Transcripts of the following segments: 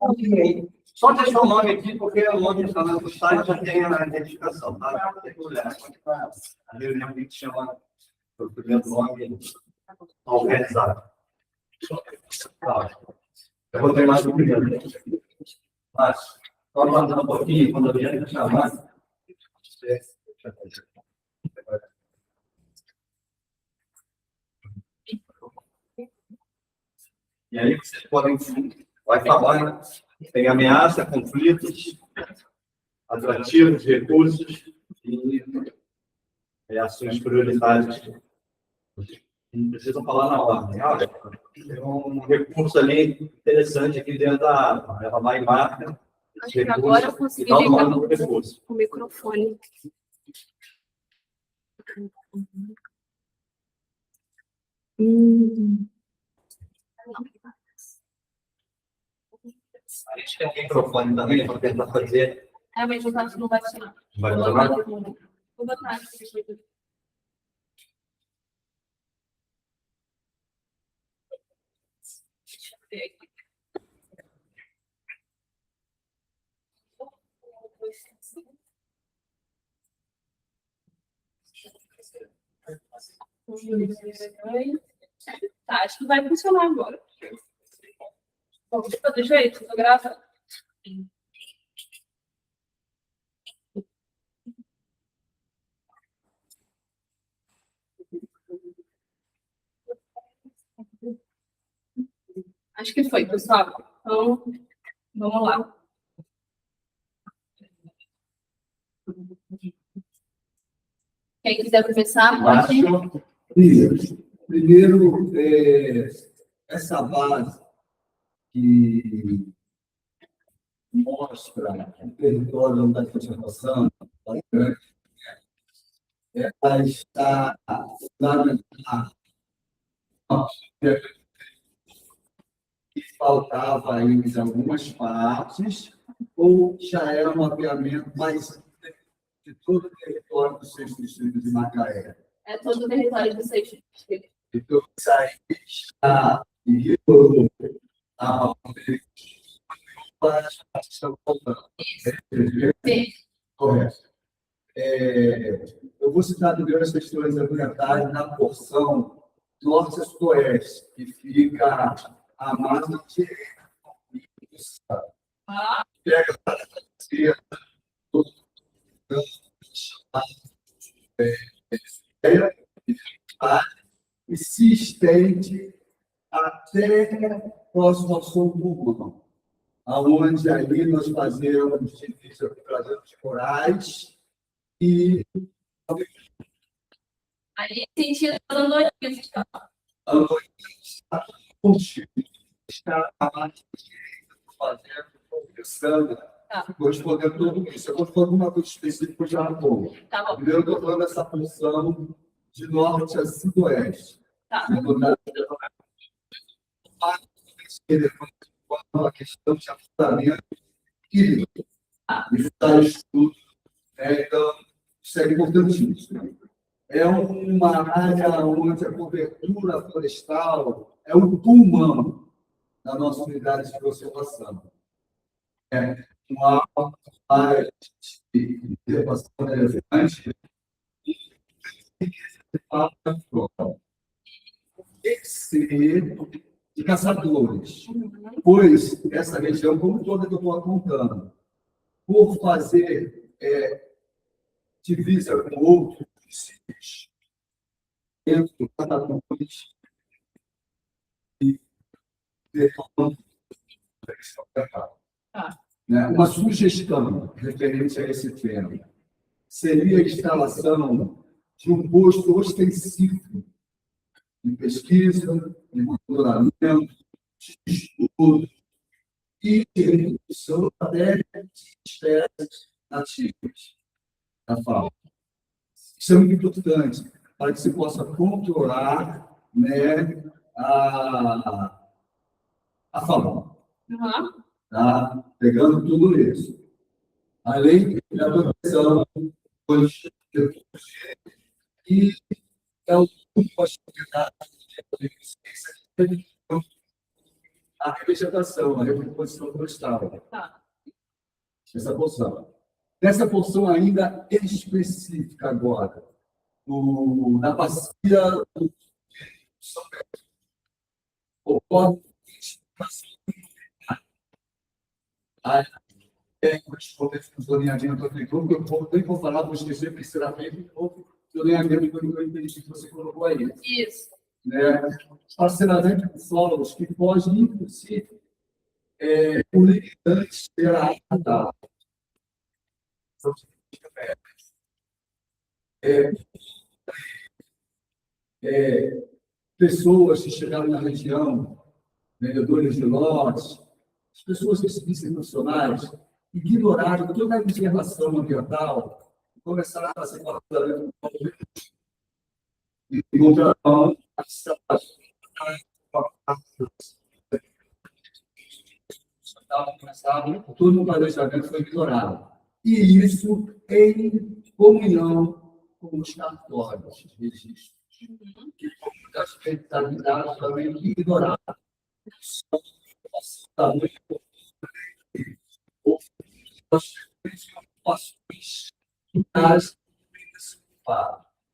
Ok. Só deixar o nome aqui, porque o nome está no site já tem a identificação, tá? Não tem problema. A reunião que chama o primeiro nome organizado. Tá. Eu vou ter mais o primeiro. Mas, só mandar um pouquinho, quando eu vier chamar. E aí vocês podem, vai falar, tem ameaça, conflitos, atrativos, recursos e ações prioritárias. Não precisam falar na ordem. Olha, tem um recurso ali interessante aqui dentro da arma. Ela vai e marca. Acho que agora eu consegui ligar o microfone. A gente tem um microfone também para tentar fazer. Mas eu acho que não vai funcionar. Vai funcionar? Vou botar aqui. Deixa eu ver aqui. Tá, acho que vai funcionar agora. De todo jeito, tô gravando. Acho que foi, pessoal. Então, vamos lá. Quem quiser começar, pode. Primeiro, essa base que mostra o território onde a gente está passando, ela está fundamentada. Que faltava ainda algumas partes, ou já era um mapeamento mais de todo o território do sexto distrito de Macaé? É todo o território do sexto distrito. Então, isso aí está correto. Eu vou citar diversas questões ambientais na porção norte-oeste, que fica à margem direita do estado. Pega a e se estende até próximo ao Sul Pulmão, aonde ali nós fazemos divisa com Prazeres Corais e Aí, sentido Andorinha, está contigo. Está à margem direita, fazendo, conversando, correspondendo tudo isso. Eu vou falar uma coisa específica de Japão. Tá bom. Primeiro, eu estou falando dessa função de norte a sudoeste. Tá. A questão de afastamento e está estudo. Então, isso é importantíssimo. É uma área onde a cobertura florestal é o pulmão da nossa unidade de conservação. É uma área de conservação relevante tem que ser de caçadores, pois essa região, como toda que eu estou apontando, por fazer divisa com outros municípios, dentro do catadores e detonando uma sugestão referente a esse tema seria a instalação de um posto ostensivo de pesquisa, de monitoramento, de estudo e de redução até de espécies nativas da fauna. Isso é muito importante para que se possa controlar, né, a fauna. Tá? Pegando tudo isso. Além da proteção dos recursos e é o possibilidade de a revegetação, a recomposição florestal. Tá. Essa porção. Nessa porção ainda específica agora, na bacia do São Pedro, ocorre o zoneamento agrícola, eu vou falar, vou esquecer, porque será bem pouco, zoneamento que eu entendi que você colocou aí. Isso. Né? Parcelamento de solos que pode, inclusive, o limitante será adaptado. Pessoas que chegaram na região, vendedores de lotes, as pessoas que se dizem profissionais, ignoraram toda a legislação ambiental e começaram a fazer parcelamento e contrataram todo o planejamento foi ignorado. E isso em comunhão com os cartórios de registro, que muitas responsabilidades também ignoradas.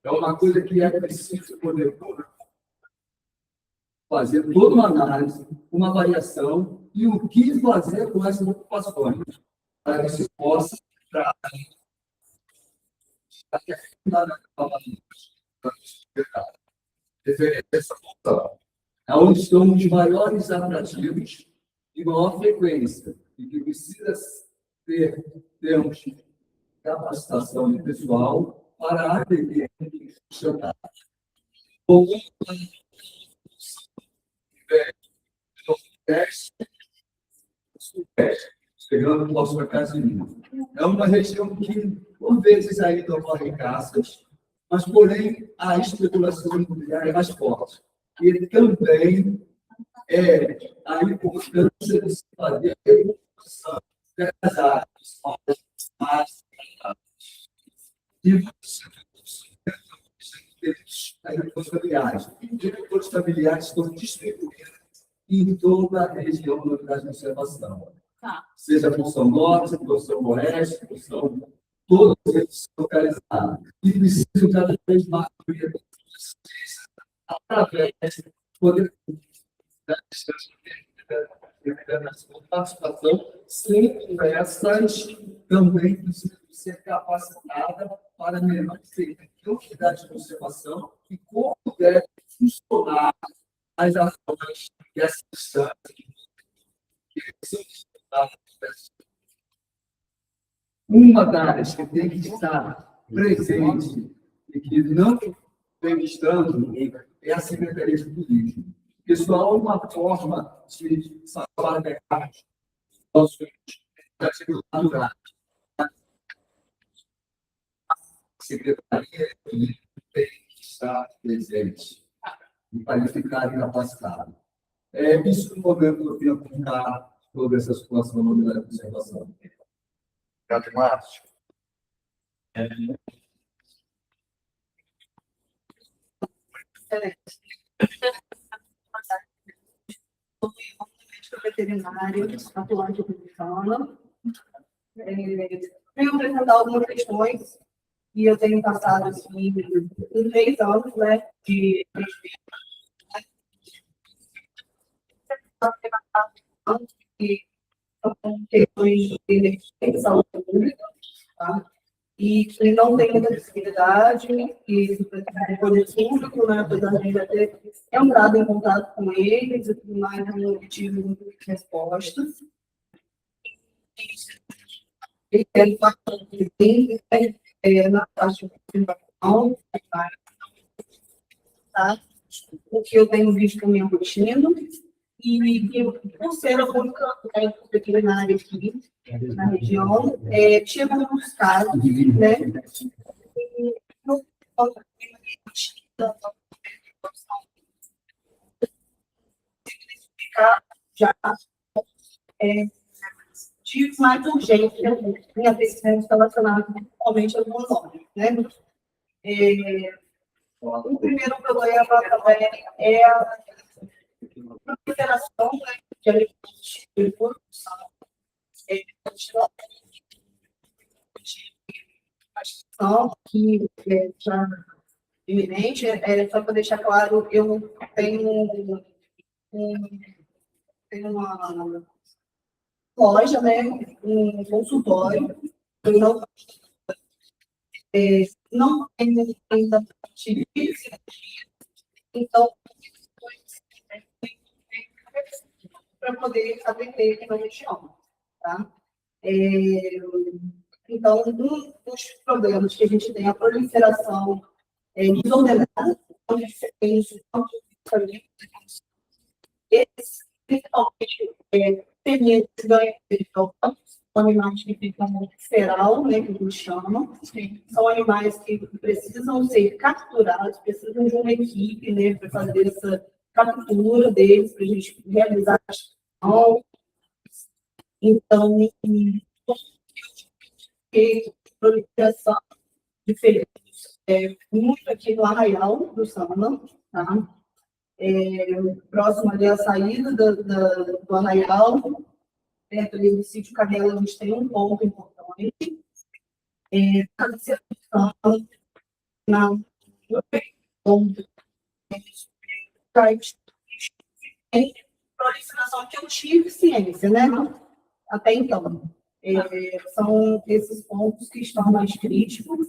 É uma coisa que é preciso poder fazer toda uma análise, uma variação e o que fazer com essas ocupações para que se possa essa função. É onde estão os maiores atrativos de maior frequência e que precisa termos capacitação de pessoal para atender e funcionar. Pegando o nosso casinho. É uma região que, por vezes, ainda ocorrem caças, mas, porém, a especulação imobiliária é mais forte. E também a importância de se fazer a evolução das áreas e agricultores familiares. Os agricultores familiares estão distribuídos em toda a região da unidade de conservação. Tá. Seja a função norte, a função oeste, a função, todos eles localizados. E precisam cada vez mais através de poder participação, sempre essas também precisam ser capacitadas para melhor ser a unidade de conservação e como deve funcionar as ações dessa instância que são uma das que tem que estar presente e que não vem estando é a Secretaria de Turismo. Porque só uma forma de salvar mercados nossos naturais. A Secretaria tem que estar presente e qualificado e capacitado. Isso no momento eu queria apontar toda essa situação na unidade de conservação. Obrigado, Márcio. Médico veterinário, atuante republicana. Venho apresentar algumas questões e eu tenho passado assim, 3 anos, né, de questões de saúde pública, tá? E que não tem muita visibilidade, e o poder público, né, apesar de a gente já ter entrado em contato com eles e tudo mais, não obtive respostas. E ele fala que tem na parte principal, tá? O que eu tenho visto na minha rotina, e por ser a única veterinária aqui na região, tive alguns casos, né? E não já tive mais urgência em atendimentos relacionados principalmente ao hormônio, né? O primeiro problema também é proliferação, né, de alimentos de produção, que já iminente, só para deixar claro, eu tenho, tenho uma loja, né, um consultório, eu não tenho ainda parte de cirurgia, então, para poder atender na região, tá? Então, um dos problemas que a gente tem é a proliferação desordenada, onde você tem esses, principalmente, felinos ganham são animais que ficam no feral, né, que eles chamam. São animais que precisam ser capturados, precisam de uma equipe, né, para fazer essa captura deles, para a gente realizar a gestão. Então, proliferação de felinos muito aqui no Arraial do Samba, tá? Próximo ali à saída do Arraial, perto ali do sítio Canela, a gente tem um ponto importante. Na proliferação que eu tive ciência, né? Até então. São esses pontos que estão mais críticos.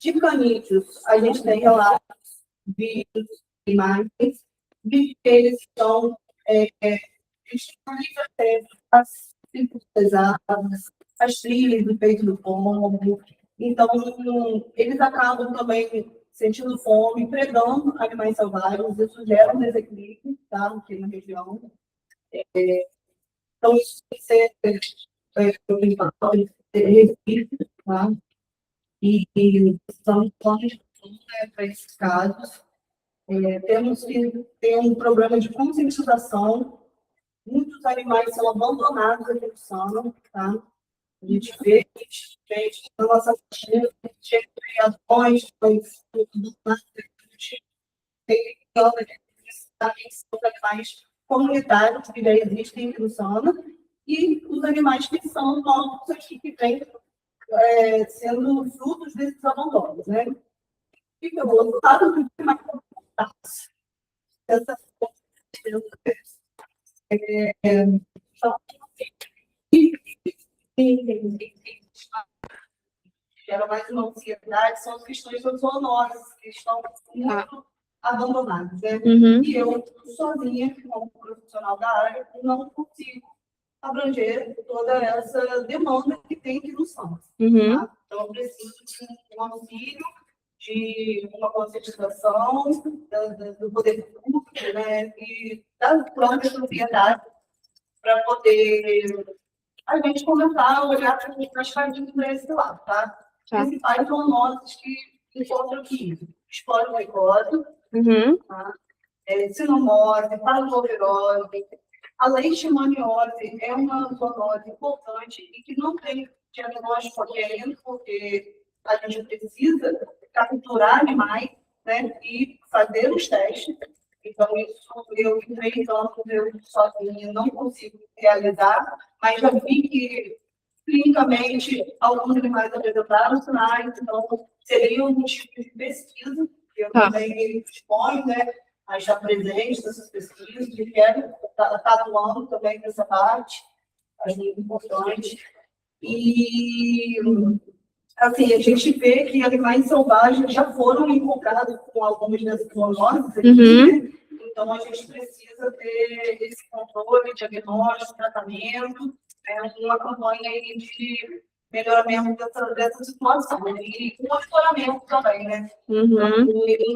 De canídeos, a gente tem relatos de imagens de que eles estão disponíveis até as pesadas, as trilhas do peito do pombo. Então, eles acabam também sentindo fome, predando animais selvagens, isso gera um desequilíbrio, tá, aqui na região. Então, isso tem que ser tá? E são planos para esses casos. Temos que ter um programa de conscientização. Muitos animais são abandonados aqui no Samba, tá? A gente vê, gente, na nossa faxina, chega de criações, são animais comunitários que já existem aqui no Samba, e os animais que são novos aqui, que vêm sendo frutos desses abandonos, né? E eu vou falar do que mais importante. Gera mais uma ansiedade, são as questões das zoonoses, que estão muito abandonadas, né? E eu, sozinha, como profissional da área, não consigo abranger toda essa demanda que tem aqui no Samba. Tá? Então, eu preciso de um auxílio, de uma conscientização do poder público, né, e das próprias propriedades, para poder a gente começar a olhar para as famílias para esse lado, tá? Principais zoonoses que encontram aqui: esporo precoce, tá? Sinomose, parvovirose. A leishmaniose é uma zoonose importante e que não tem diagnóstico aqui ainda, porque a gente precisa capturar animais, né, e fazer os testes. Então, isso eu, em 3 anos, eu sozinha não consigo realizar, mas já vi que, clinicamente, alguns animais apresentaram sinais, então seria um tipo de pesquisa que eu também disponho, né, a estar presente nessas pesquisas, e quero estar atuando também nessa parte, acho muito importante. E, assim, a gente vê que animais selvagens já foram encontrados com algumas dessas zoonoses aqui, né? Então, a gente precisa ter esse controle, diagnóstico, tratamento, uma campanha aí de melhoramento dessa situação, né? E um monitoramento também, né? Em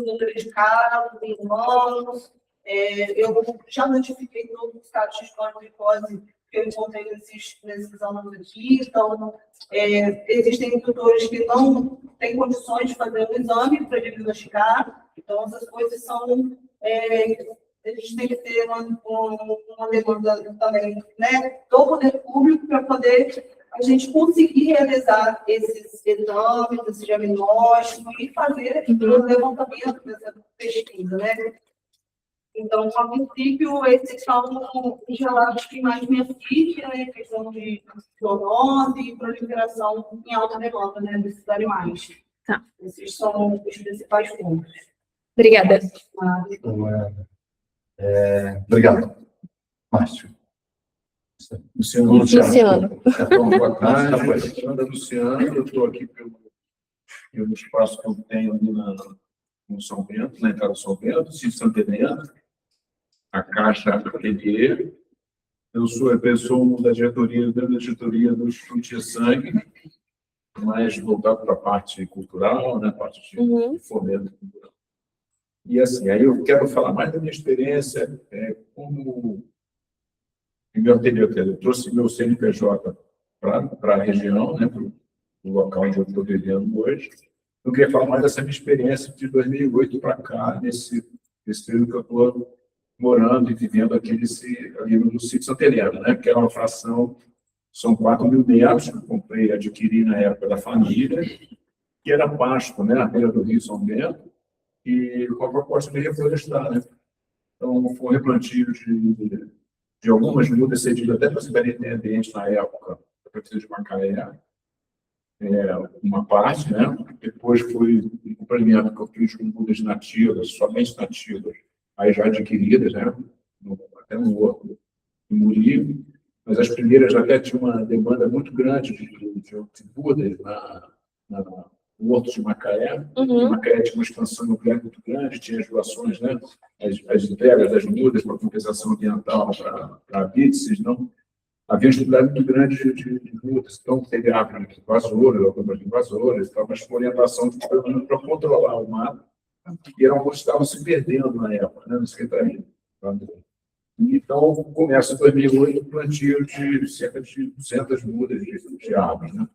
número de casos, em humanos. Eu já notifiquei todos os casos de esporotricose que eu encontrei nesses anos aqui. Então, existem tutores que não têm condições de fazer um exame para diagnosticar. Então, essas coisas são... a gente tem que ter uma demanda também, né, do poder público para poder a gente conseguir realizar esses exames, esse diagnóstico e fazer o levantamento dessa pesquisa, né? Então, a princípio, esses são os relatos que mais me assistem, né? Questão de zoonose e proliferação em alta demanda, né? Desses animais. Tá. Esses são os principais pontos. Obrigada. Obrigado. Márcio. Luciano. Então, boa tarde. Ana Luciano, eu estou aqui pelo espaço que eu tenho ali no São Bento, na entrada do São Bento, Sítio Santa Helena, a Caixa Ateliê. Eu sou da diretoria do Chute Sangue, mais voltado para a parte cultural, né, parte de fomento cultural. E assim, aí eu quero falar mais da minha experiência como meu ateliê. Eu trouxe meu CNPJ para a região, né, para o local onde eu estou vivendo hoje. Eu queria falar mais dessa minha experiência de 2008 para cá, nesse período que eu estou morando e vivendo aqui ali no Sítio Santa Helena, né, que é uma fração, são 4.000 metros que eu adquiri na época da família, que era pasto, né, à beira do Rio São Bento, e com a proposta de reflorestar, né. Então, foi um replantio de algumas mudas cedidas até para a Secretaria de Ambiente na época, da Prefeitura de Macaé, uma parte, né? Depois foi um complemento que eu fiz com mudas nativas, somente nativas, aí já adquiridas, né? Até no outro, no Muri, mas as primeiras até tinham uma demanda muito grande de mudas no Horto de Macaé. Macaé tinha uma expansão nuclear muito grande, tinha as doações, né? As entregas das mudas para compensação ambiental para habites, não? Havia uma dificuldade muito grande de mudas, então teve árvores invasoras, algumas invasoras, mas com orientação para controlar o mato, e eram mudas que estavam se perdendo na época, né, na Secretaria. Então, começa em 2008 o plantio de cerca de 200 mudas de árvores, né?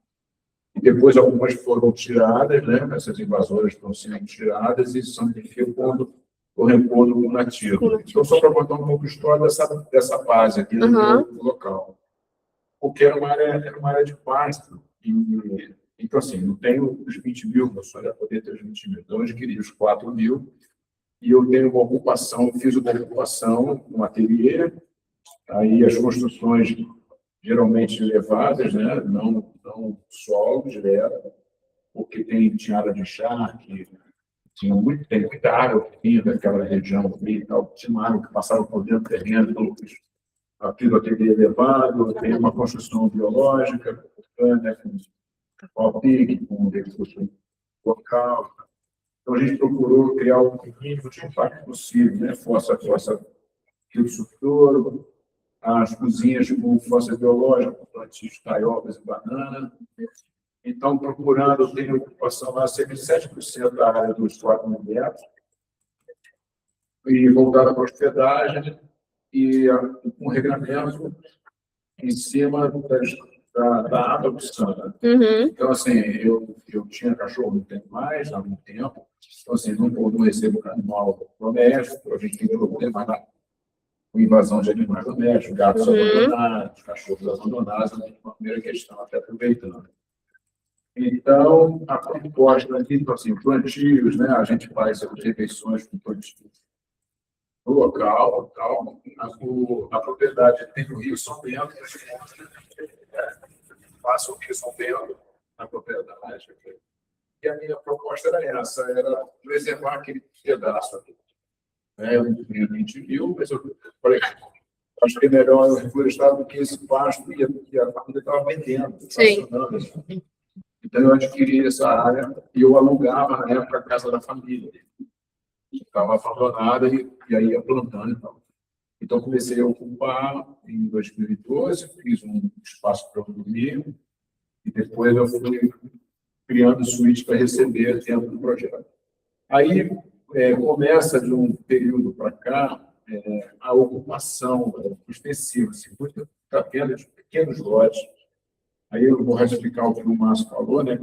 E depois algumas foram tiradas, né, essas invasoras estão sendo tiradas e são repondo o nativo. Então, só para contar um pouco a história dessa base aqui do local. Porque era uma área de pasto. Então, assim, não tenho os 20 mil, eu só ia poder ter os 20 mil. Então, eu adquiri os 4 mil e eu tenho uma ocupação, fiz uma ocupação no ateliê, aí as construções geralmente elevadas, né? Não solo direto, porque tinha área de charque, tem muita água que vinha daquela região e tal, tinha uma água que passava por dentro do terreno, então aqui do ateliê elevado, tem uma construção biológica, né, com pau-pique, com recurso local. Então, a gente procurou criar o mínimo de impacto possível, né? Fossa rio sulfuro, as cozinhas com fossa biológica, com plantios de taiobas e banana. Então, procurando ter ocupação lá, cerca de 7% da área dos 4.000 metros, e voltada para a hospedagem, e um regramento em cima da água do Santa. Então, assim, eu tinha cachorro, não tenho mais há muito tempo, então, assim, não recebo animal doméstico, a gente tem problema com invasão de animais domésticos, gatos abandonados, cachorros abandonados, é uma primeira questão, até aproveitando. Então, a proposta aqui, então, assim, plantios, né, a gente faz as refeições com plantios no local, tal, a propriedade tem o Rio São Bento, faço o Rio São Bento na propriedade. E a minha proposta era essa, era preservar aquele pedaço aqui. Eu não tinha 20 mil, mas eu falei, acho que é melhor eu reflorestar do que esse pasto e a família estava vendendo. Então, eu adquiri essa área e eu alugava, na época, a casa da família. Estava abandonada e aí ia plantando e tal. Então, comecei a ocupar em 2012, fiz um espaço para dormir e depois eu fui criando suíte para receber dentro do projeto. Aí, começa de um período para cá a ocupação extensiva, assim, muito capela de pequenos lotes. Aí eu vou ratificar o que o Márcio falou, né?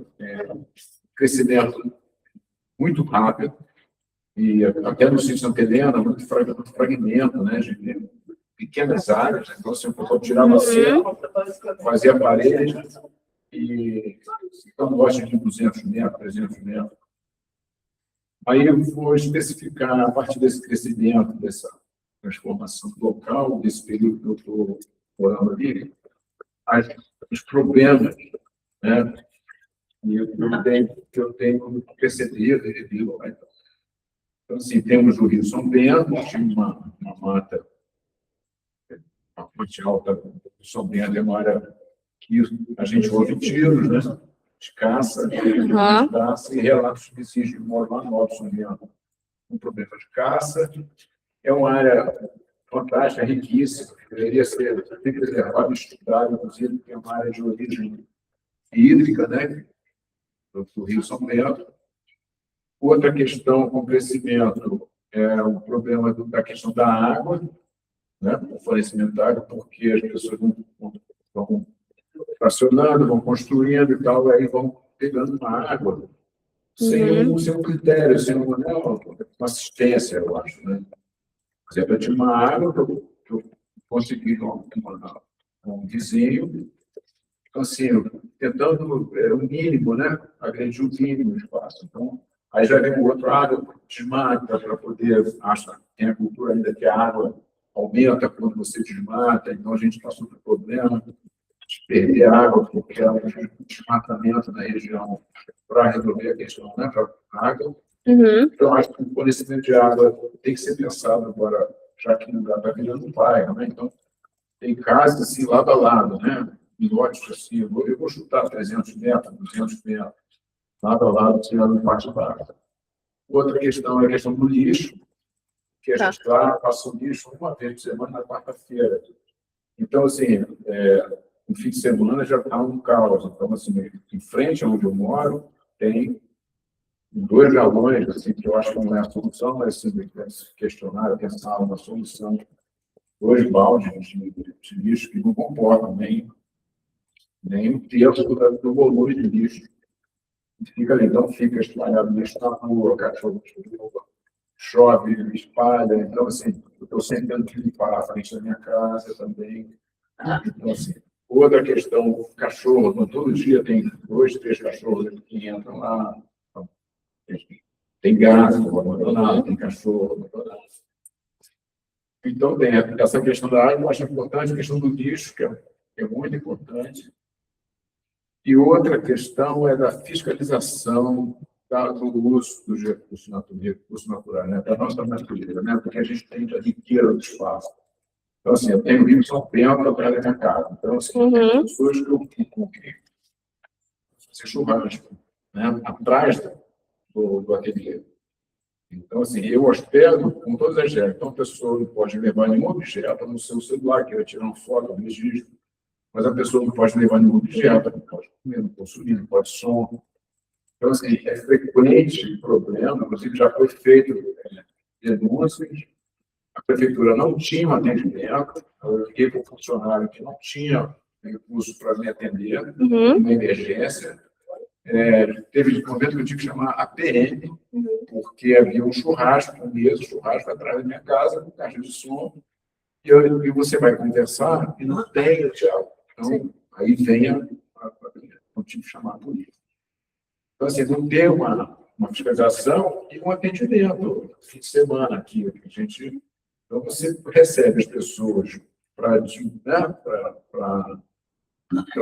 Crescimento muito rápido, e até no Sítio Santa Helena, muito fragmento, né? De pequenas áreas. Então, assim, o pessoal tirava a cerca, fazia a parede, e então, lote de 200 metros, 300 metros. Aí eu vou especificar, a partir desse crescimento, transformação local, desse período que eu estou morando ali, os problemas, né? E eu tenho percebido, né? Então, assim, temos o Rio São Bento, tinha uma mata, uma fonte alta do São Bento, é uma área que a gente ouve tiros, né? De caça, e relatos de vizinhos que moram lá no Alto São Bento, um problema de caça. É uma área fantástica, riquíssima, que deveria ser preservada, estudada, inclusive, que é uma área de origem hídrica, né? Do Rio São Bento. Outra questão com crescimento é o problema da questão da água, né? O fornecimento da água, porque as pessoas vão fracionando, vão construindo e tal, aí vão pegando uma água sem um critério, sem uma assistência, eu acho, né? Por exemplo, eu tinha uma água que eu consegui um vizinho, então, assim, tentando o mínimo, né? Agredir o mínimo do espaço. Então, aí já vem o outro água, desmata para poder, tem a cultura ainda que a água aumenta quando você desmata, então a gente passou por problema de perder água, porque há um desmatamento na região para resolver a questão, né? Para a água. Então, acho que o fornecimento de água tem que ser pensado agora, já que não dá para virar no bairro, né? Então, tem casas assim, lado a lado, né? Lotes assim, eu vou chutar 300 metros, 200 metros, lado a lado, tirando parte baixa. Outra questão é a questão do lixo, que a gente passa o lixo uma vez por semana, na quarta-feira. Então, assim, no fim de semana já está um caos. Então, assim, em frente onde eu moro, tem 2 galões, assim, que eu acho que não é a solução, mas assim, questionar, pensar uma solução. 2 baldes de lixo que não comportam nem um terço do volume de lixo. Fica ali, então fica espalhado lixo na rua, cachorro chove, espalha. Então, assim, eu estou sempre tendo que limpar a frente da minha casa também. Então, assim, outra questão, cachorro. Então, todo dia tem 2, 3 cachorros que entram lá. Então, tem gato abandonado, tem cachorro abandonado. Então, tem essa questão da água, eu acho importante, a questão do lixo, que é muito importante. E outra questão é da fiscalização do uso dos recursos naturais, né? Da nossa natureza, né? Porque a gente tem a riqueza do espaço. Então, assim, eu tenho o Rio São Bento atrás da minha casa. Então, assim, tem pessoas que eu fico fazer churrasco, né? Atrás do ateliê. Então, assim, eu hospedo com todas as regras. Então, a pessoa não pode levar nenhum objeto no seu celular, que vai tirar uma foto, um registro, mas a pessoa não pode levar nenhum objeto, não pode comer, não pode subir, não pode som. Então, assim, é frequente o problema, inclusive já foi feito denúncias, a prefeitura não tinha um atendimento, eu liguei para o funcionário que não tinha recurso para me atender, uma emergência. Teve um momento que eu tive que chamar a PM, porque havia um churrasco atrás da minha casa, com caixa de som, e você vai conversar e não tem o diálogo. Então, aí vem eu tive que chamar a polícia. Então, assim, não tem uma fiscalização e um atendimento fim de semana aqui. Então, você recebe as pessoas para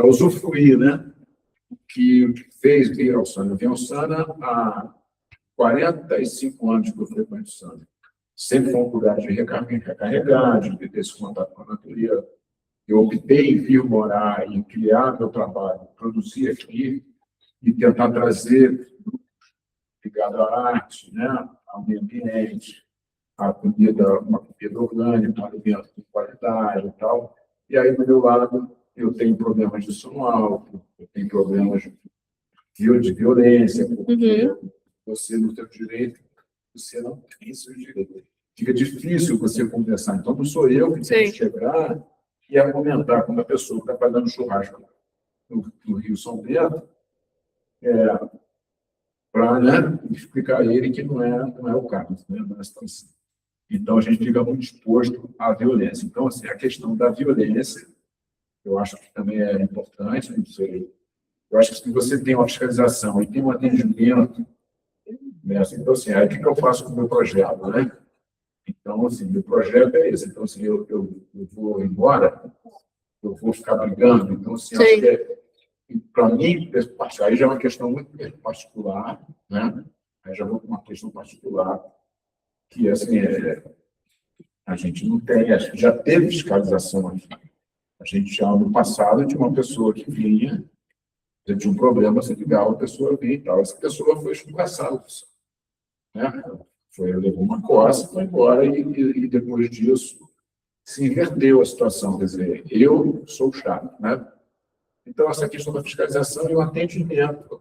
usufruir, né? Que fez vir ao Sana. Eu venho ao Sana há 45 anos que eu frequento o Sana. Sempre foi um lugar de recarregar, de ter esse contato com a natureza. Eu optei em vir morar, em criar meu trabalho, produzir aqui e tentar trazer ligado à arte, né? Ao meio ambiente, a comida, uma comida orgânica, um alimento de qualidade e tal. E aí, do meu lado, eu tenho problemas de som alto, eu tenho problemas de violência, porque você, no seu direito, você não tem seu direito. Fica difícil você conversar. Então, não sou eu que tenho que chegar e argumentar com uma pessoa que está fazendo churrasco no Rio São Bento, para, né, explicar a ele que não é o caso, né, não é a situação. Então, a gente fica muito exposto à violência. Então, assim, a questão da violência, eu acho que também é importante, não sei. Eu acho que se você tem uma fiscalização e tem um atendimento, né, assim, então, assim, aí o que eu faço com o meu projeto, né? Então, assim, o projeto é esse. Então, assim, eu vou embora, eu vou ficar brigando. Então, assim, acho que para mim, aí já é uma questão muito particular, né? Aí já vou para uma questão particular, que assim, a gente não tem, já teve fiscalização aqui. A gente já, no passado, tinha uma pessoa que vinha, você tinha um problema, você ligava, a pessoa vinha e tal. Essa pessoa foi escorraçada, né? Levou uma coça, foi embora, e depois disso se inverteu a situação. Quer dizer, eu sou chato, né? Então, essa questão da fiscalização e o atendimento,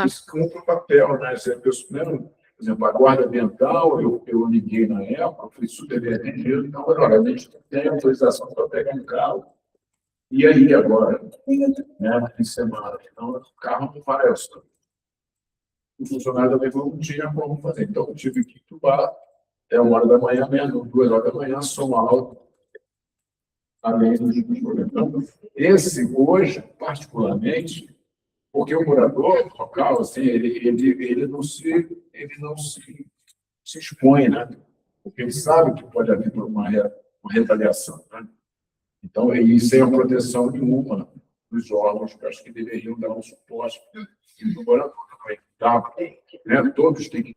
isso cumpre um papel, né? Por exemplo, a guarda ambiental, eu liguei na época, falei, isso deveria atendido, então, olha, a gente tem autorização para pegar um carro, e aí agora, né, em semana, então o carro não vai, o funcionário também não tinha como fazer, então eu tive que entubar, 1h da manhã, 2h da manhã, som alto, além dos problemas. Então, esse hoje, particularmente, porque o morador local, assim, ele não se expõe, né? Porque ele sabe que pode haver uma retaliação, né? Então, e sem a proteção nenhuma dos órgãos, que acho que deveriam dar um suporte do morador também, tá? Né? Todos têm que.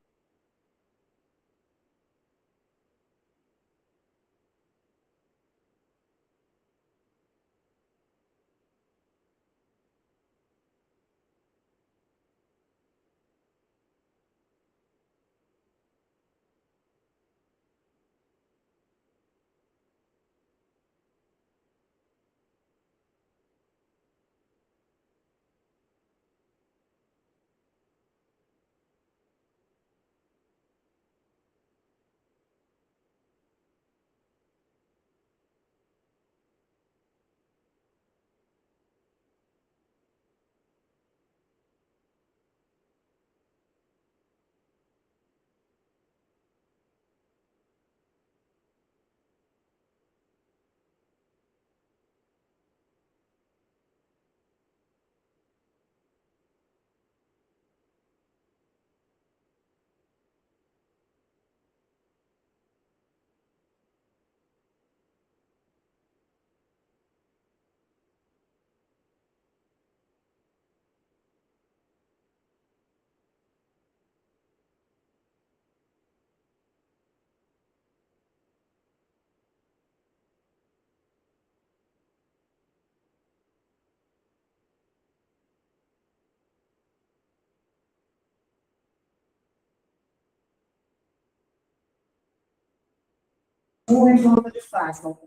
Muito volta de fato.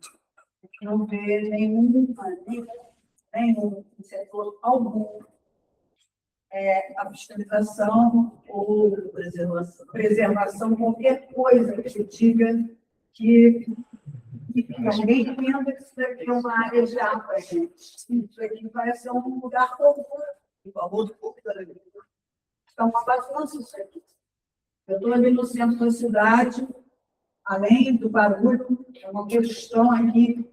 Não vê nenhum setor algum a fiscalização ou preservação, qualquer coisa que se diga que alguém entenda que isso aqui é uma área de água, gente. Isso aqui vai ser um lugar comum, em favor do povo da agricultura. Então, uma bagunça isso aqui. Eu estou ali no centro da cidade, além do barulho, é uma questão aqui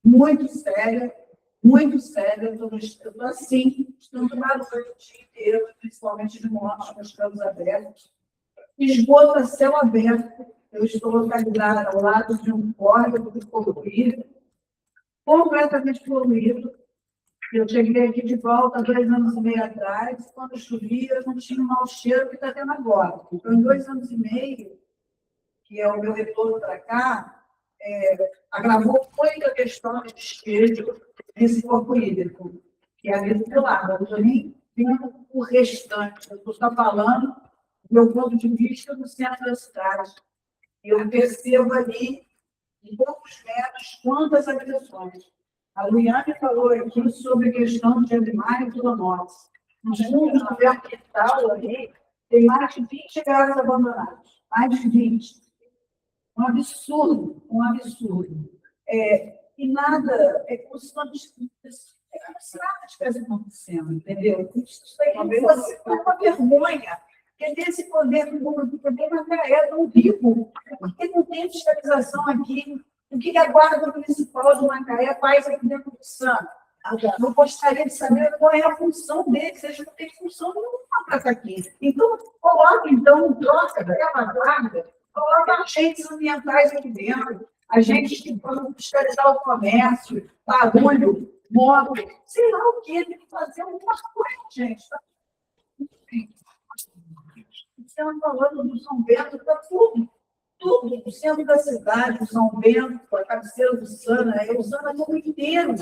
muito séria, muito séria. Eu estou assim, estando barulho o dia inteiro, principalmente de noite, com os campos abertos. Esgoto a céu aberto. Eu estou localizada ao lado de um córrego poluído, completamente poluído. Eu cheguei aqui de volta 2 anos e meio atrás, quando chovia, eu não tinha o mau cheiro que está tendo agora. Então, em 2 anos e meio, que é o meu retorno para cá, agravou muito a questão de despejo desse corpo hídrico, que é ali do meu lado. Eu não estou nem vendo o restante, eu estou só falando do meu ponto de vista do centro da cidade. Eu percebo ali, em poucos metros, quantas agressões. A Luiane falou aqui sobre a questão de animais zoonoses. Nos fundos do ambiental ali, tem mais de 20 casas abandonadas. Mais de 20. Um absurdo, um absurdo. E nada é constante. Nada estivesse acontecendo, entendeu? Isso aí é uma vergonha. Porque desse poder público também Macaé não vivo. Porque não tem fiscalização aqui. O que a Guarda Municipal de Macaé faz aqui dentro do SAM? Eu gostaria de saber qual é a função deles. Eles não têm função nenhuma para estar aqui. Então, coloca, então, troca, leva a guarda coloca agentes ambientais aqui dentro, agentes que vão fiscalizar o comércio, barulho, moto, sei lá o que, tem que fazer alguma coisa, gente. Estamos falando do São Bento, está tudo, o centro da cidade, o São Bento, a cabeceira do Sana, o Sana todo inteiro.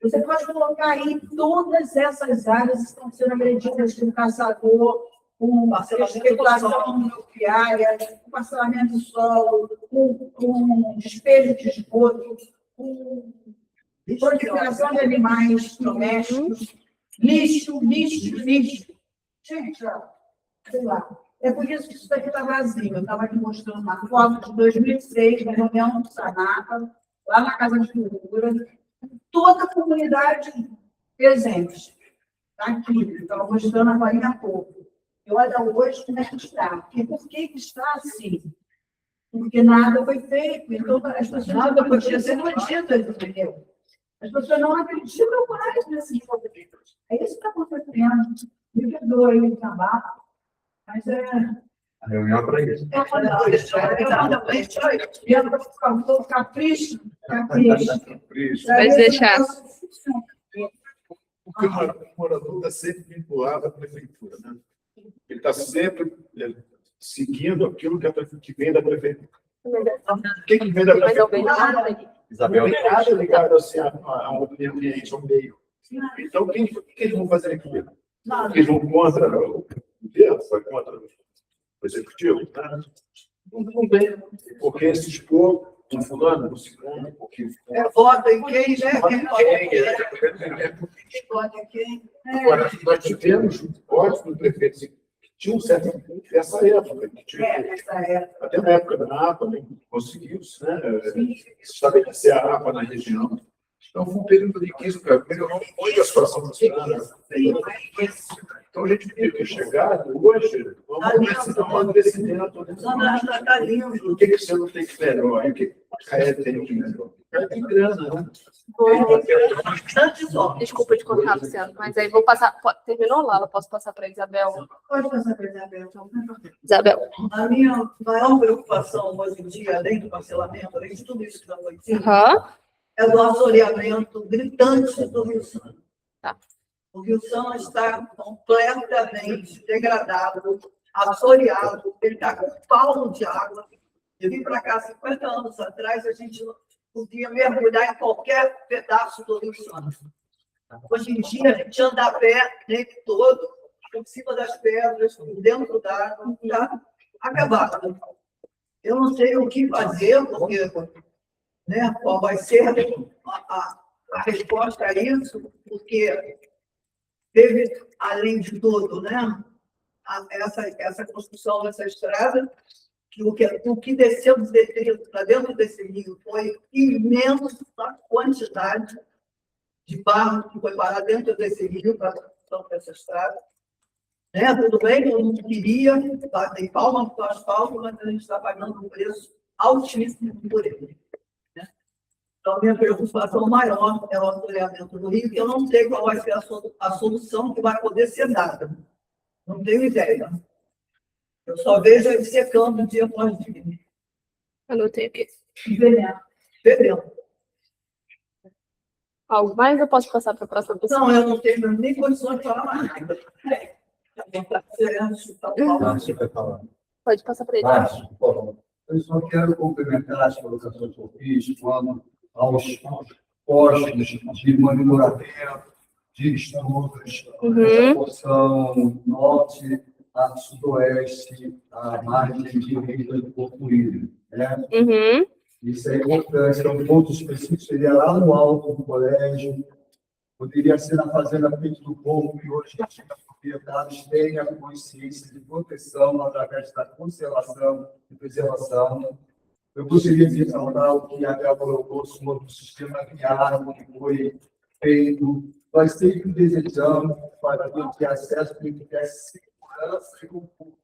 Você pode colocar aí todas essas áreas que estão sendo agredidas com caçador, com especulação nucleária, com parcelamento de solo, com despejo de esgoto, com proliferação de animais domésticos, lixo. Gente, ó, sei lá. É por isso que isso daqui está vazio. Eu estava aqui mostrando uma foto de 2006, na reunião do Sanapa, lá na Casa de Cultura. Toda a comunidade presente. Está aqui, estava mostrando agora há pouco. E olha hoje como é que está. E por que está assim? Porque nada foi feito. Então, as pessoas nada podia ser mantidas, entendeu? As pessoas não acreditam mais nesses movimentos. É isso que está acontecendo. Me perdoe o trabalho, mas é. A reunião é para isso. Capricho. Pode deixar. Porque o morador está sempre vinculado à prefeitura, né? Ele está sempre seguindo aquilo que vem da prefeitura. O que vem da prefeitura? Isabel. Não tem nada ligado assim, ao meio ambiente, ao meio. Então, o que eles vão fazer aqui? Eles vão contra o governo, vai contra o executivo? Né? Não vem, porque se expor um fulano, um segundo, porque... Vota em quem, né? Vota em quem? Agora, nós tivemos ótimos prefeitos que tinham um certo nessa época. Até na época da APA, conseguiu-se, né, estabelecer a APA na região. Então, foi um período riquíssimo, melhorou muito a situação da cidade. Então, a gente tem que chegar hoje, vamos dar um amadurecimento. O que você não tem que melhorar? O que a tem que melhorar? Tem grana, né? Desculpa te cortar, Luciano, mas aí vou passar. Terminou lá? Eu posso passar para a Isabel? Pode passar para a Isabel, então. Isabel. A minha maior preocupação hoje em dia, além do parcelamento, além de tudo isso que já foi dito, é o assoreamento gritante do Rio Sana. Tá. O Rio Sana está completamente degradado, assoreado, ele está com um palmo de água. Eu vim para cá 50 anos atrás, a gente podia mergulhar em qualquer pedaço do Rio Sana. Hoje em dia, a gente anda a pé nele todo, por cima das pedras, por dentro d'água, está acabado. Eu não sei o que fazer, porque, né, qual vai ser a resposta a isso, porque teve, além de tudo, né, essa construção dessa estrada, que o que desceu para dentro desse rio foi imensa quantidade de barro que foi parar dentro desse rio para a construção dessa estrada. Né? Tudo bem, eu não queria bater palma para o asfalto, mas a gente está pagando um preço altíssimo por ele. Né? Então, a minha preocupação maior é o assoreamento do rio, e eu não sei qual vai ser a solução que vai poder ser dada. Não tenho ideia. Eu só vejo ele secando dia após dia. Anotei aqui. Veneno. Algo mais? Eu posso passar para a próxima pessoa? Não, eu não tenho nem condições de falar mais nada. Pode passar para ele. Eu só quero complementar as colocações que eu fiz quanto aos postos de monitoramento, de estudos, da porção norte a sudoeste, a margem de Rio do Porto Ilha. Né? Isso é importante, é um ponto específico, seria lá no alto do colégio, poderia ser na Fazenda Pinto do Povo, que hoje as propriedades têm a consciência de proteção através da conservação e preservação. Eu gostaria de ressaltar o que a Gabriela colocou sobre o sistema viário que foi feito. Nós sempre desejamos para que acesso tem que ter segurança e conforto.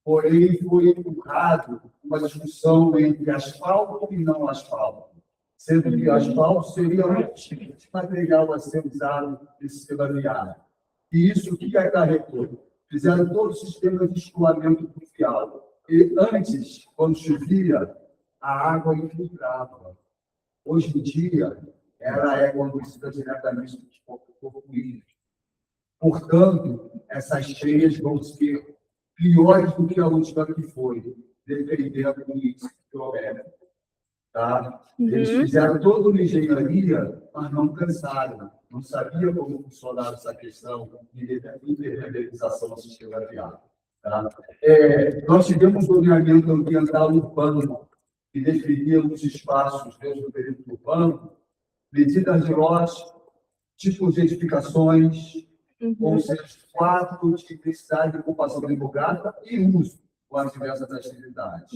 Porém, foi empurrado uma discussão entre asfalto e não asfalto, sendo que asfalto seria um tipo de material a ser usado nesse sistema viário. E isso o que acarretou? Fizeram todo o sistema de escoamento fluvial. E antes, quando chovia, a água infiltrava. Hoje em dia, ela é conduzida diretamente dos porco-ruínos. Portanto, essas cheias vão ser piores do que a última que foi, dependendo do índice hidrométrico. Tá? Eles fizeram toda uma engenharia, mas não cansaram. Não sabiam como funcionava essa questão de impermeabilização do sistema viário. Tá? Nós tivemos um alinhamento ambiental urbano, que definia os espaços dentro do perímetro urbano, medidas de lote, tipos de edificações, ou seja, quadro de intensidade de ocupação demográfica e uso com as diversas atividades.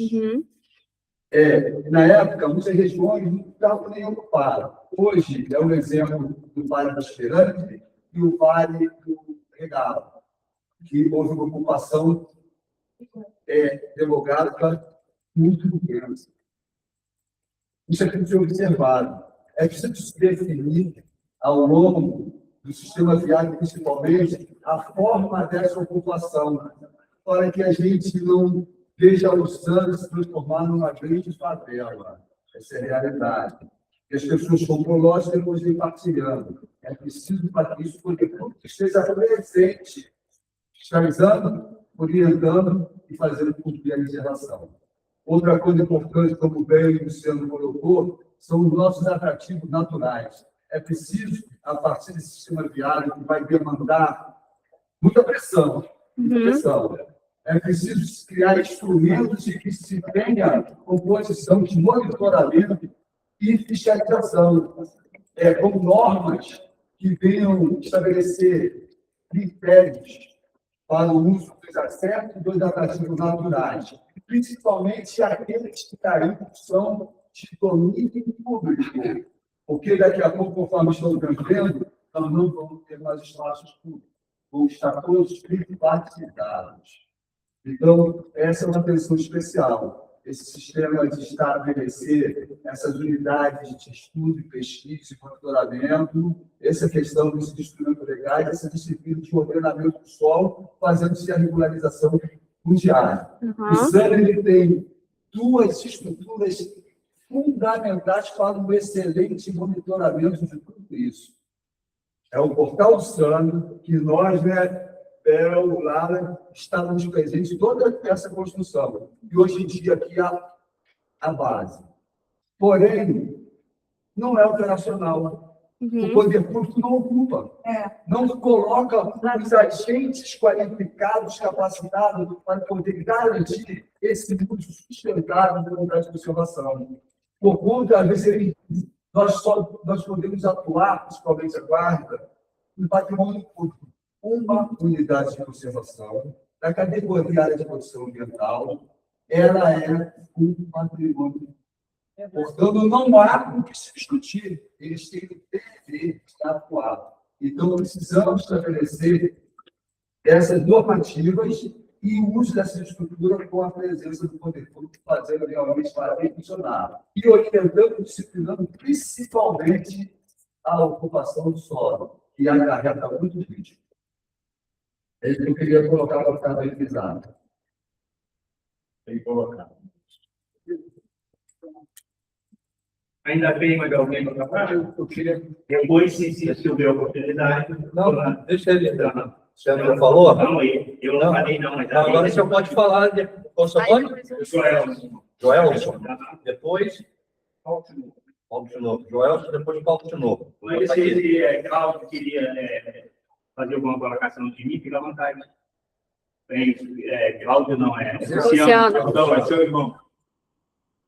Na época, muitas regiões não estavam nem ocupadas. Hoje, é um exemplo do Vale das Pirâmides e o Vale do Regalo, que houve uma ocupação demográfica muito intensa. Isso é que foi observado. É preciso se definir, ao longo do sistema viário, principalmente, a forma dessa ocupação, para que a gente não veja os anos se transformar numa grande favela. Essa é a realidade. E as pessoas compram lojas e depois vêm partilhando. É preciso para isso, porque tudo esteja presente, fiscalizando, orientando e fazendo cumprir a legislação. Outra coisa importante, como bem o Luciano colocou, são os nossos atrativos naturais. É preciso, a partir desse sistema viário, que vai demandar muita pressão, é preciso criar instrumentos de que se tenha composição de monitoramento e fiscalização, com normas que venham estabelecer critérios para o uso dos acessos dos atrativos naturais, principalmente aqueles que ainda são de domínio público, porque daqui a pouco, conforme estamos vendo, nós não vamos ter mais espaços públicos, vão estar todos privatizados. Então, essa é uma atenção especial. Esse sistema de estabelecer essas unidades de estudo, pesquisa e monitoramento, essa questão dos instrumentos legais, essa disciplina de ordenamento do solo, fazendo-se a regularização fundiária. O SAN ele tem duas estruturas fundamentais para um excelente monitoramento de tudo isso. É o portal do SAN, que nós, o Lara, estávamos presentes em toda essa construção. E hoje em dia aqui a base. Porém, não é operacional. O poder público não ocupa. Não coloca os agentes qualificados, capacitados para poder garantir esse uso sustentável da unidade de conservação. Por conta, às vezes, nós podemos atuar, principalmente a guarda, no patrimônio público. Uma unidade de conservação da categoria área de proteção ambiental, ela é um patrimônio. Portanto, não há o que se discutir. Eles têm o dever de atuar. Então, precisamos estabelecer essas normativas e o uso dessa estrutura com a presença do poder público, fazendo realmente para funcionar. E orientando, disciplinando principalmente a ocupação do solo, que acarreta muito risco. É isso que eu queria colocar para ficar bem pisado. Tem que colocar. Ainda tem mais alguém para falar? Eu queria... Depois, se houver oportunidade... Não, deixa ele entrar. O senhor não falou? Não, eu não falei não, mas... Agora o senhor pode falar. Qual o seu nome? Joelson. Depois, Paulo de novo. Joelson, depois Paulo de novo. Mas se Cláudio queria fazer alguma colocação de mim, fica à vontade. Cláudio não, Luciano. Então, é seu irmão.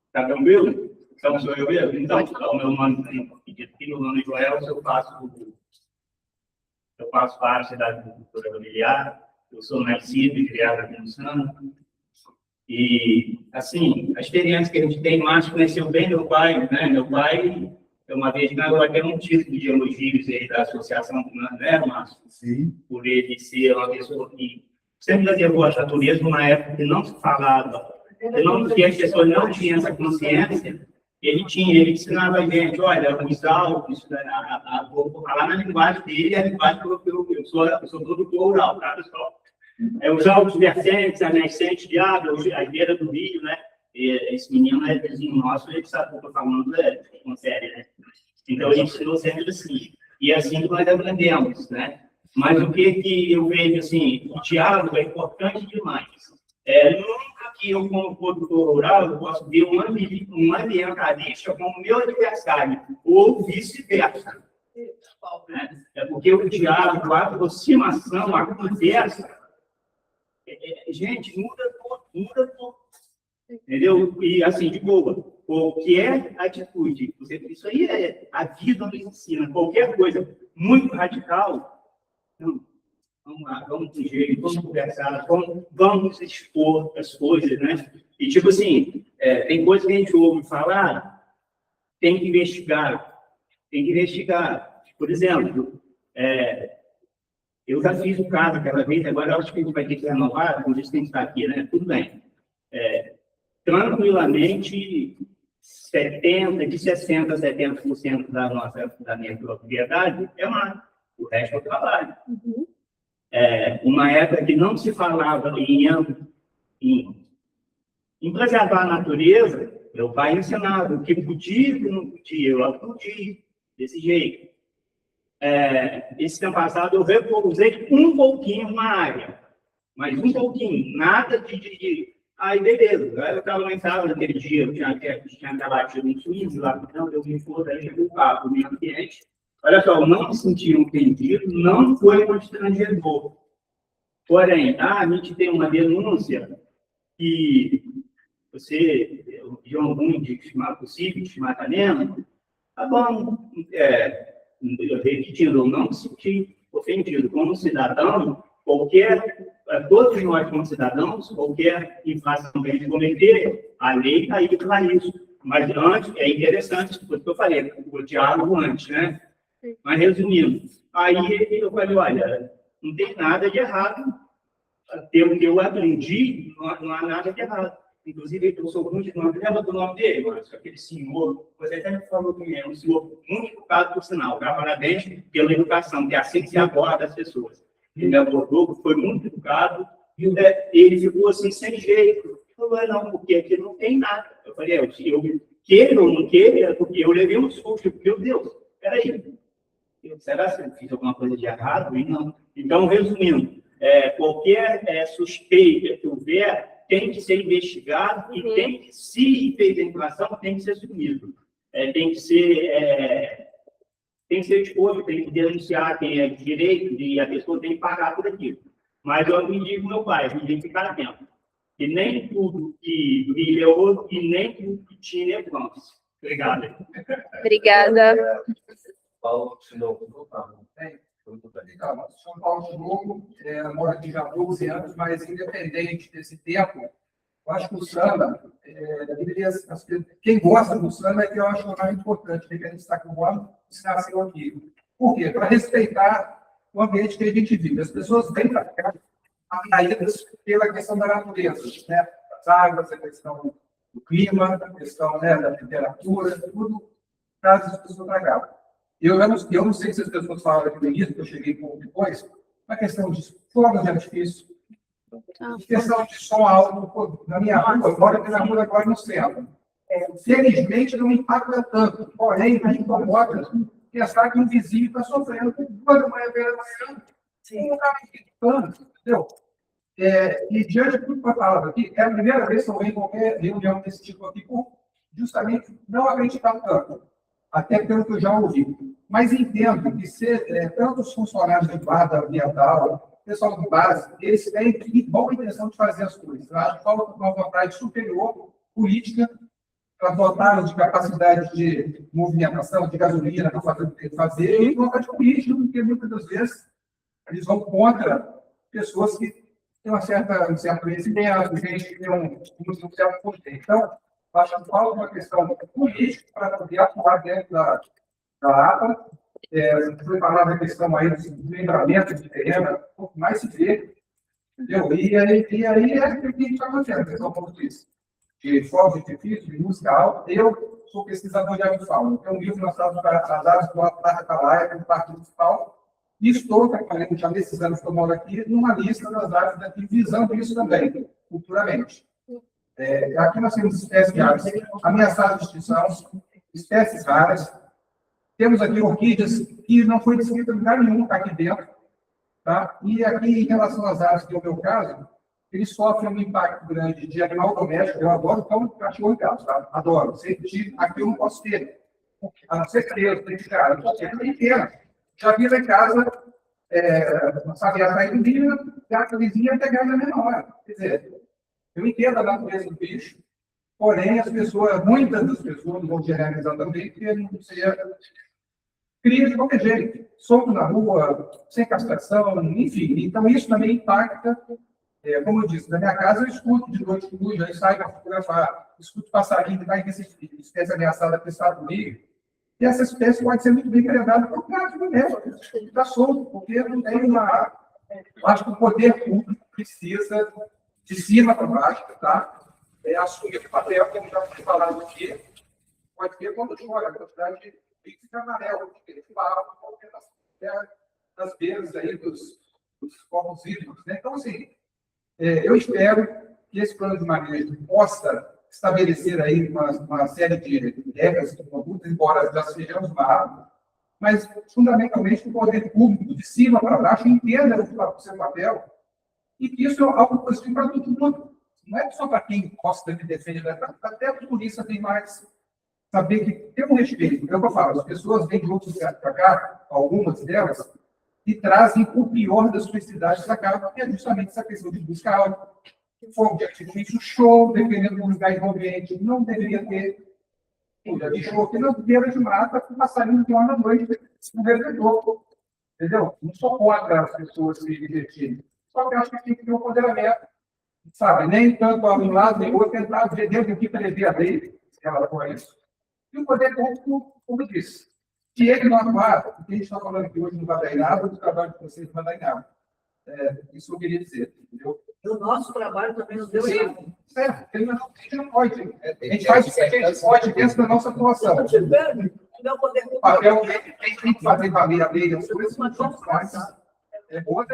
Está tranquilo? Então, sou eu mesmo? Então, o meu nome aqui no nome de Joelson, eu faço parte da agricultura familiar, eu sou nascido e criado aqui no Sano. E, assim, a experiência que a gente tem, Márcio conheceu bem meu pai, né? Meu pai, uma vez ganhou até um título de elogios aí da associação, né, Márcio? Sim. Por ele ser uma pessoa que sempre levou a natureza numa época que não se falava, que as pessoas não tinham essa consciência. Ele ensinava a gente, olha, os altos, vou falar na linguagem dele, a linguagem que eu sou produtor rural, tá, pessoal? Os altos vertentes, a nascente de água, a beira do rio, né? E esse menino é vizinho nosso, ele sabe o que eu estou falando, com série, né? Então, ele ensinou sempre assim. E é assim que nós aprendemos, né? Mas o que eu vejo, assim, o diálogo é importante demais. Nunca que eu, como produtor rural, eu posso ver um ambientalista como meu adversário, ou vice-versa. É porque o diálogo, a aproximação, a conversa, gente, muda tudo. Entendeu? E assim, de boa, qualquer atitude, isso aí a vida nos ensina, qualquer coisa muito radical, não, vamos lá, vamos de jeito, vamos conversar, vamos expor as coisas, né? E tipo assim, tem coisa que a gente ouve falar, tem que investigar. Por exemplo, eu já fiz o caso aquela vez, agora eu acho que a gente vai ter que renovar, como disse, tem que estar aqui, né? Tudo bem. Tranquilamente, 60% a 70% da minha propriedade é mar, o resto é o trabalho. Uma época que não se falava em preservar a natureza, meu pai ensinava o que podia e o que não podia, eu aprendi desse jeito. Esse tempo passado eu reproduzi um pouquinho uma área, mas um pouquinho, nada de aí, beleza. Eu estava lá em casa naquele dia, eu tinha batido um swing lá, então eu me for, aí chegou o papo, o meu ambiente. Olha só, eu não me senti ofendido, não foi constrangedor. Porém, a gente tem uma denúncia que você, de algum de possível desmatamento, tá bom, repetindo, eu não me senti ofendido. Como cidadão, todos nós, como cidadãos, qualquer infração que a gente cometer, a lei está aí para isso. Mas antes, é interessante, o que eu falei, o diálogo antes, né? Mas resumindo, aí eu falei, olha, não tem nada de errado. Pelo que eu aprendi, não há nada de errado. Inclusive, eu sou muito, não lembro do nome dele, mas aquele senhor, você até me falou que é um senhor muito educado, por sinal. Parabéns pela educação, que é assim que se aborda as pessoas. Ele me abordou, foi muito educado, e ele ficou assim, sem jeito. Falou, não, porque aqui não tem nada. Eu falei, eu queira ou não queira, porque eu levei um susto, meu Deus, peraí, será que eu fiz alguma coisa de errado? E não. Então, resumindo, qualquer suspeita que houver tem que ser investigado e tem que, se fez a infração, tem que ser sumido. Tem que ser exposto, tem que denunciar, tem direito e a pessoa tem que pagar por aquilo. Mas eu aprendi com meu pai, aprendi a ficar atento. E nem tudo que brilhou e nem tudo que tinha é bom. Obrigado. Obrigada. Paulo, se não, Então, São Paulo de novo, mora aqui já há 12 anos, mas independente desse tempo, eu acho que o samba, quem gosta do samba é que eu acho mais importante, que a gente está com o ano, se nasceu aqui. Por quê? Para respeitar o ambiente que a gente vive. As pessoas vêm para cá atraídas pela questão da natureza, né? As águas, a questão do clima, a questão, né, da temperatura, tudo traz as pessoas para cá. Eu não sei se as pessoas falaram aqui no início, que eu cheguei um pouco depois, a questão de fogos de artifício, questão de som alto. Na minha rua, eu moro aqui na rua agora no centro. Felizmente, não impacta tanto. Porém, a gente não pode pensar que um vizinho está sofrendo com 2 da manhã, beira da manhã, sem um carro tanto, entendeu? E diante de tudo que foi falado aqui, é a primeira vez que eu venho em qualquer reunião desse tipo aqui, por justamente não acreditar tanto. Até pelo que eu já ouvi. Mas entendo que tanto os funcionários de guarda ambiental, o pessoal de base, eles têm boa intenção de fazer as coisas. Eu acho que falta uma vontade superior política para votar de capacidade de movimentação, de gasolina, para fazer, e vontade política, porque muitas das vezes eles vão contra pessoas que têm um certo conhecimento, gente que tem um certo poder. Então, acho que falta uma questão política para poder atuar dentro da APA. Foi falado a questão aí do lembramento de terreno, um pouco mais se vê, entendeu? E aí é o que a gente está fazendo, pessoal, como disse, de fogos de artifício, de música alta. Eu sou pesquisador de avifauna. Tem um livro lançado para dados do Parque Atalaia, do Parque Municipal, E estou trabalhando já nesses anos que eu moro aqui, numa lista das áreas daqui, visando isso também, futuramente. Aqui nós temos espécies raras, ameaçadas de extinção, espécies raras. Temos aqui orquídeas que não foi descrita em lugar nenhum, está aqui dentro. Tá? E aqui, em relação às aves, que é o meu caso, eles sofrem um impacto grande de animal doméstico. Eu adoro cão, cachorro e gato, tá? Adoro. Aqui eu não posso ter. A não ser preso, tem que ficar. Eu não entendo. Já vi lá em casa, sabe, a saída, gata vizinha até gata menor. Quer dizer, eu entendo a natureza do bicho, porém, as pessoas, muitas das pessoas, não vou generalizar também, porque não seria cria de qualquer jeito, solto na rua, sem castração, enfim. Então, isso também impacta, como eu disse, na minha casa eu escuto de noite luz, aí saio para fotografar, escuto passarinho que vai nessa espécie ameaçada que está comigo, e essa espécie pode ser muito bem predada por causa do mesmo, está solto, porque não tem uma... Acho que o poder público precisa, de cima para baixo, tá? Assumir o papel, como já foi falado aqui, pode ter quando chora, a quantidade de fica amarelo, porque ele fala nas beiras aí dos corpos hídricos. Né? Então, assim, eu espero que esse plano de manejo possa estabelecer aí uma série de regras, embora já sejamos uma, mas, fundamentalmente, o poder público, de cima para baixo, entenda o seu papel e que isso é algo positivo para todo mundo. Não é só para quem gosta de defender, até a polícia tem mais. Saber que tem um respeito. É o que eu falo, as pessoas vêm de outros lugares para cá, algumas delas, e trazem o pior das suas cidades para cá, que é justamente essa questão de buscar algo. Fogo de artifício, show, dependendo do lugar envolvente, não deveria ter de show, porque na beira de mata, o passarinho que na noite no vendedor. Entendeu? Não sou contra as pessoas se divertirem, só que eu acho que tem que ter um empoderamento, sabe? Nem tanto a um lado, nem outro, tentar ver dentro do que prever a lei, se ela for isso. E o poder público, como disse, se ele não atuar, o que a gente está falando aqui hoje não vai dar em nada, o trabalho de vocês não vai dar em nada. Isso eu queria dizer, entendeu? O nosso trabalho também nos deu errado. Certo, a gente não pode. A gente faz o que a gente pode dentro da nossa atuação. O papel tem que fazer valer a lei, as coisas não são fáceis. Ou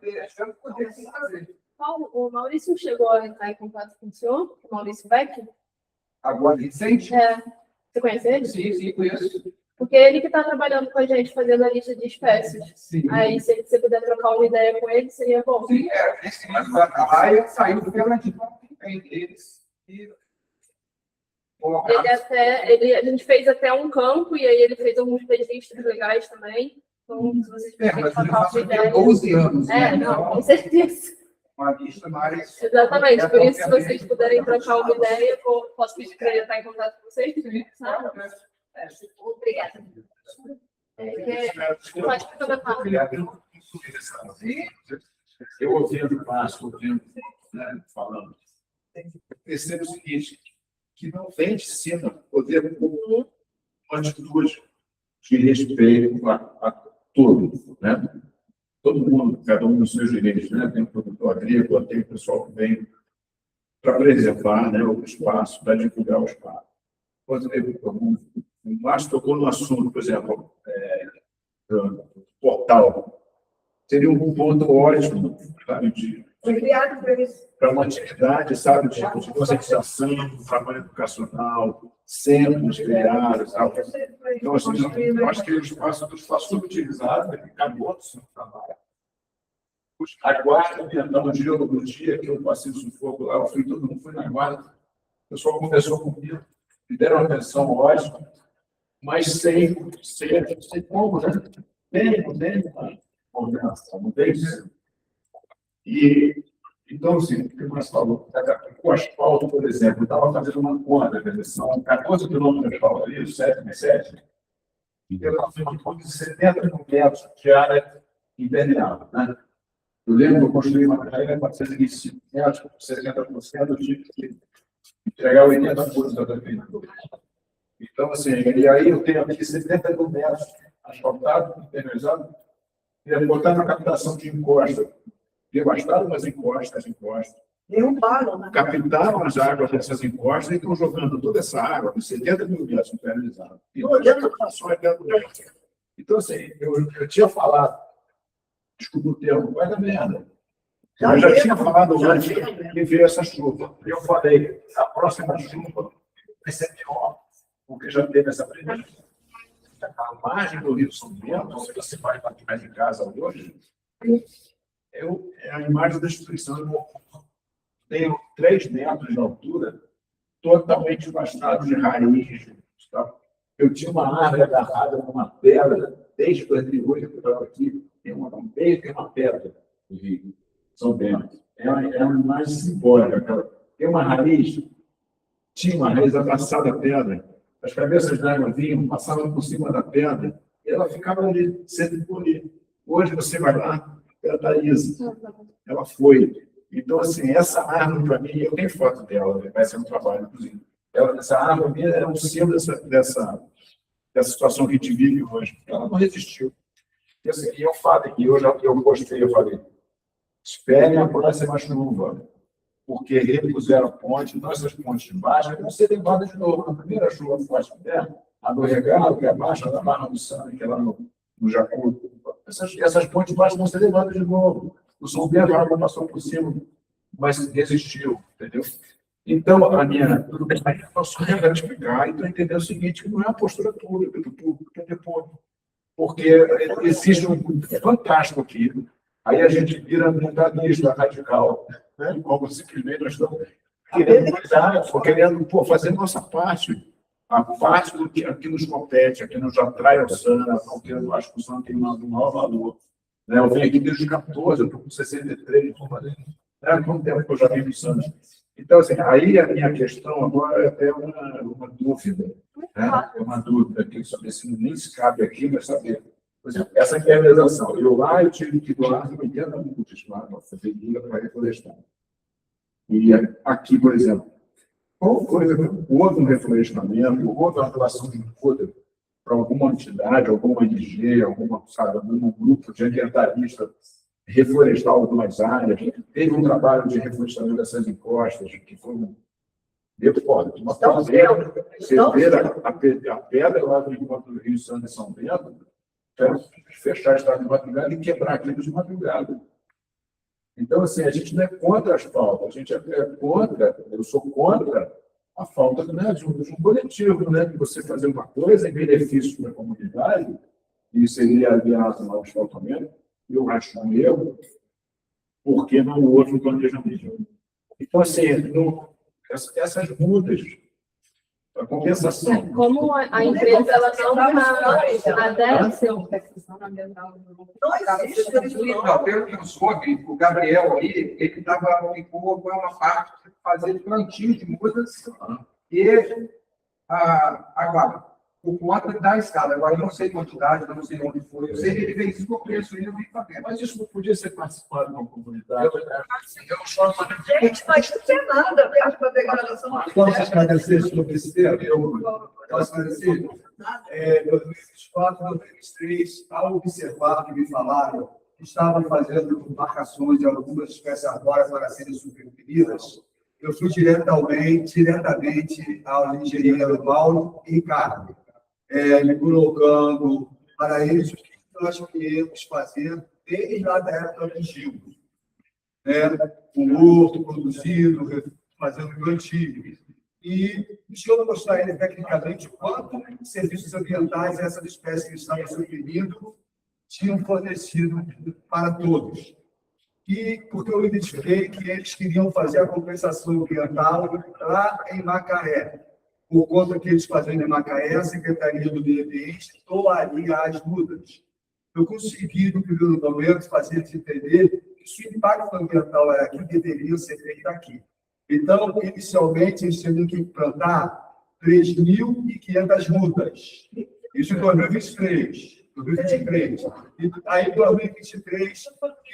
deixando o poder se fazer. Paulo, o Maurício chegou a entrar em contato com o senhor, o Maurício Beck? Agora, recente? Você conhece ele? Sim, conheço. Porque ele que está trabalhando com a gente, fazendo a lista de espécies. Sim. Aí, se você puder trocar uma ideia com ele, seria bom. Sim, esse a raia saiu do Fernandinho, tem eles. A gente fez até um campo, e aí ele fez alguns registros legais também. Então, se vocês mas ele passou de 12 anos. Né? Não, com certeza. Uma lista mais... Exatamente, por isso, se vocês puderem trocar uma ideia, eu posso pedir para ele estar em contato com vocês? Sabe? Obrigada. Eu ouvindo o Vasco, ouvindo, falando, percebo o seguinte, que não vem de cima poder uma atitude de respeito a todos, né? Todo mundo, cada um dos seus direitos, né? Tem o produtor agrícola, tem o pessoal que vem para preservar, né, o espaço, para divulgar o espaço. O Márcio tocou no assunto, por exemplo, do portal. Seria um ponto ótimo, sabe, para uma atividade, sabe, de conscientização, trabalho educacional, centros criados, sabe? Então, assim, eu acho que o espaço está subutilizado, ele cabe outro trabalho. A guarda, no dia que eu passei o sufoco lá, todo mundo foi na guarda, o pessoal conversou comigo, me deram atenção, ótimo, mas sem como, né? Tem coordenação, não tem isso. E, então, assim, o que o Márcio falou, o asfalto, por exemplo, eu estava fazendo uma conta, são 14 quilômetros de asfalto ali, 7 mais 7, e eu estava fazendo uma conta de 70 metros de área impermeável, né? Eu lembro que eu construí uma carreira de 405 metros, com 60%, eu tive que entregar 80% da vida. Então, assim, e aí eu tenho aqui 70 metros asfaltado, impermeabilizado, e botar na captação de encosta. Devastaram umas encostas. Derrubaram, né? Captaram as águas dessas encostas e estão jogando toda essa água com 70 mil metros impermeabilizados. Então, assim, eu tinha falado desculpa o termo, vai dar merda. Eu já tinha falado antes que veio essa chuva. Eu falei, a próxima chuva vai ser pior, porque já teve essa primeira. A margem do Rio São Bento, se você vai para trás de casa hoje, é a imagem da destruição. Eu tenho 3 metros de altura, totalmente devastado de raiz. Tá? Eu tinha uma árvore agarrada numa pedra, desde 2008 que eu estava aqui, tem uma pedra do Rio São Bento. É uma imagem simbólica. Tem uma raiz, tinha uma raiz abraçada à pedra. As cabeças d'água vinham, passavam por cima da pedra, e ela ficava ali, sempre por ali. Hoje você vai lá, a pedra está lisa. Ela foi. Então, assim, essa árvore, para mim, eu tenho foto dela, vai ser um trabalho, inclusive. Essa árvore é um símbolo dessa situação que a gente vive hoje. Ela não resistiu. E, assim, eu falei, e eu postei, eu falei, esperem a próxima chuva, porque repuseram a ponte, nossas pontes baixas vão ser levadas de novo. Na primeira chuva forte que der, a do Regalo, que é baixa, da Barra do Sangue, que é lá no Jacu, essas pontes baixas vão ser levadas de novo. O São Bento, a água passou por cima, mas resistiu, entendeu? Então, eu só quero explicar e estou entendendo o seguinte, que não é uma postura pública do público, porque existe um fantástico aqui. Aí a gente vira montanista radical, né? Como simplesmente nós estamos querendo mudar, querendo fazer nossa parte, a parte do que nos compete, aqui nos atrai ao Sana, porque eu acho que o Sana tem um maior valor. Né? Eu venho aqui desde os 14, eu estou com 63, há quanto tempo que eu já vim do Sana? Então, assim, aí a minha questão agora é até uma dúvida, né? Uma dúvida aqui, saber se nem se cabe aqui, mas saber. Por exemplo, essa intermediação. Eu tive que doar 80 multas lá para fazer liga para reflorestar. E aqui, por exemplo, houve um reflorestamento, houve uma atuação de outra para alguma entidade, alguma ONG, algum grupo de ambientalista reflorestar algumas áreas. Teve um trabalho de reflorestamento dessas encostas, que foi uma pedra. Você vê a pedra lá do encontro do Rio Santo e São Bento, fechar a estrada de madrugada e quebrar aquilo de madrugada. Então, assim, a gente não é contra as faltas, a gente é contra, eu sou contra a falta, né, de um coletivo, né, de você fazer uma coisa em benefício da comunidade, e seria, aliás, um asfaltamento, eu acho um erro, porque não houve um planejamento. Então, assim, essas mudas, a compensação. Como a empresa ela não adere ao pesquisando ambiental. Pelo que eu soube, o Gabriel aí, ele ficou uma parte de fazer plantio de mudas e agora, por conta da escala. Agora, eu não sei quantidade, não sei onde foi. Eu sei que ele fez isso por preço, ele não vem fazer. Mas isso não podia ser participado com a comunidade. A gente não tem nada para a degradação. Posso esclarecer sobre esse tema? Posso esclarecer? 2024, 2023, ao observar que me falaram, estavam fazendo marcações de algumas espécies arbóreas para serem subdivididas, eu fui diretamente ao engenheiro Paulo e Ricardo, me colocando para eles o que nós queríamos fazer desde a época do Gil. O horto produzido, fazendo plantio. E deixa eu mostrar ele tecnicamente quanto serviços ambientais essas espécies que estavam suprimindo tinham fornecido para todos. E porque eu identifiquei que eles queriam fazer a compensação ambiental lá em Macaé. Por conta que eles faziam em Macaé, a Secretaria do Meio Ambiente doaria as mudas. Eu consegui, no primeiro momento, fazer eles entender que se o impacto ambiental era aqui, deveria ser feito aqui. Então, inicialmente, eles teriam que plantar 3.500 mudas. Isso em 2023. E aí, em 2023,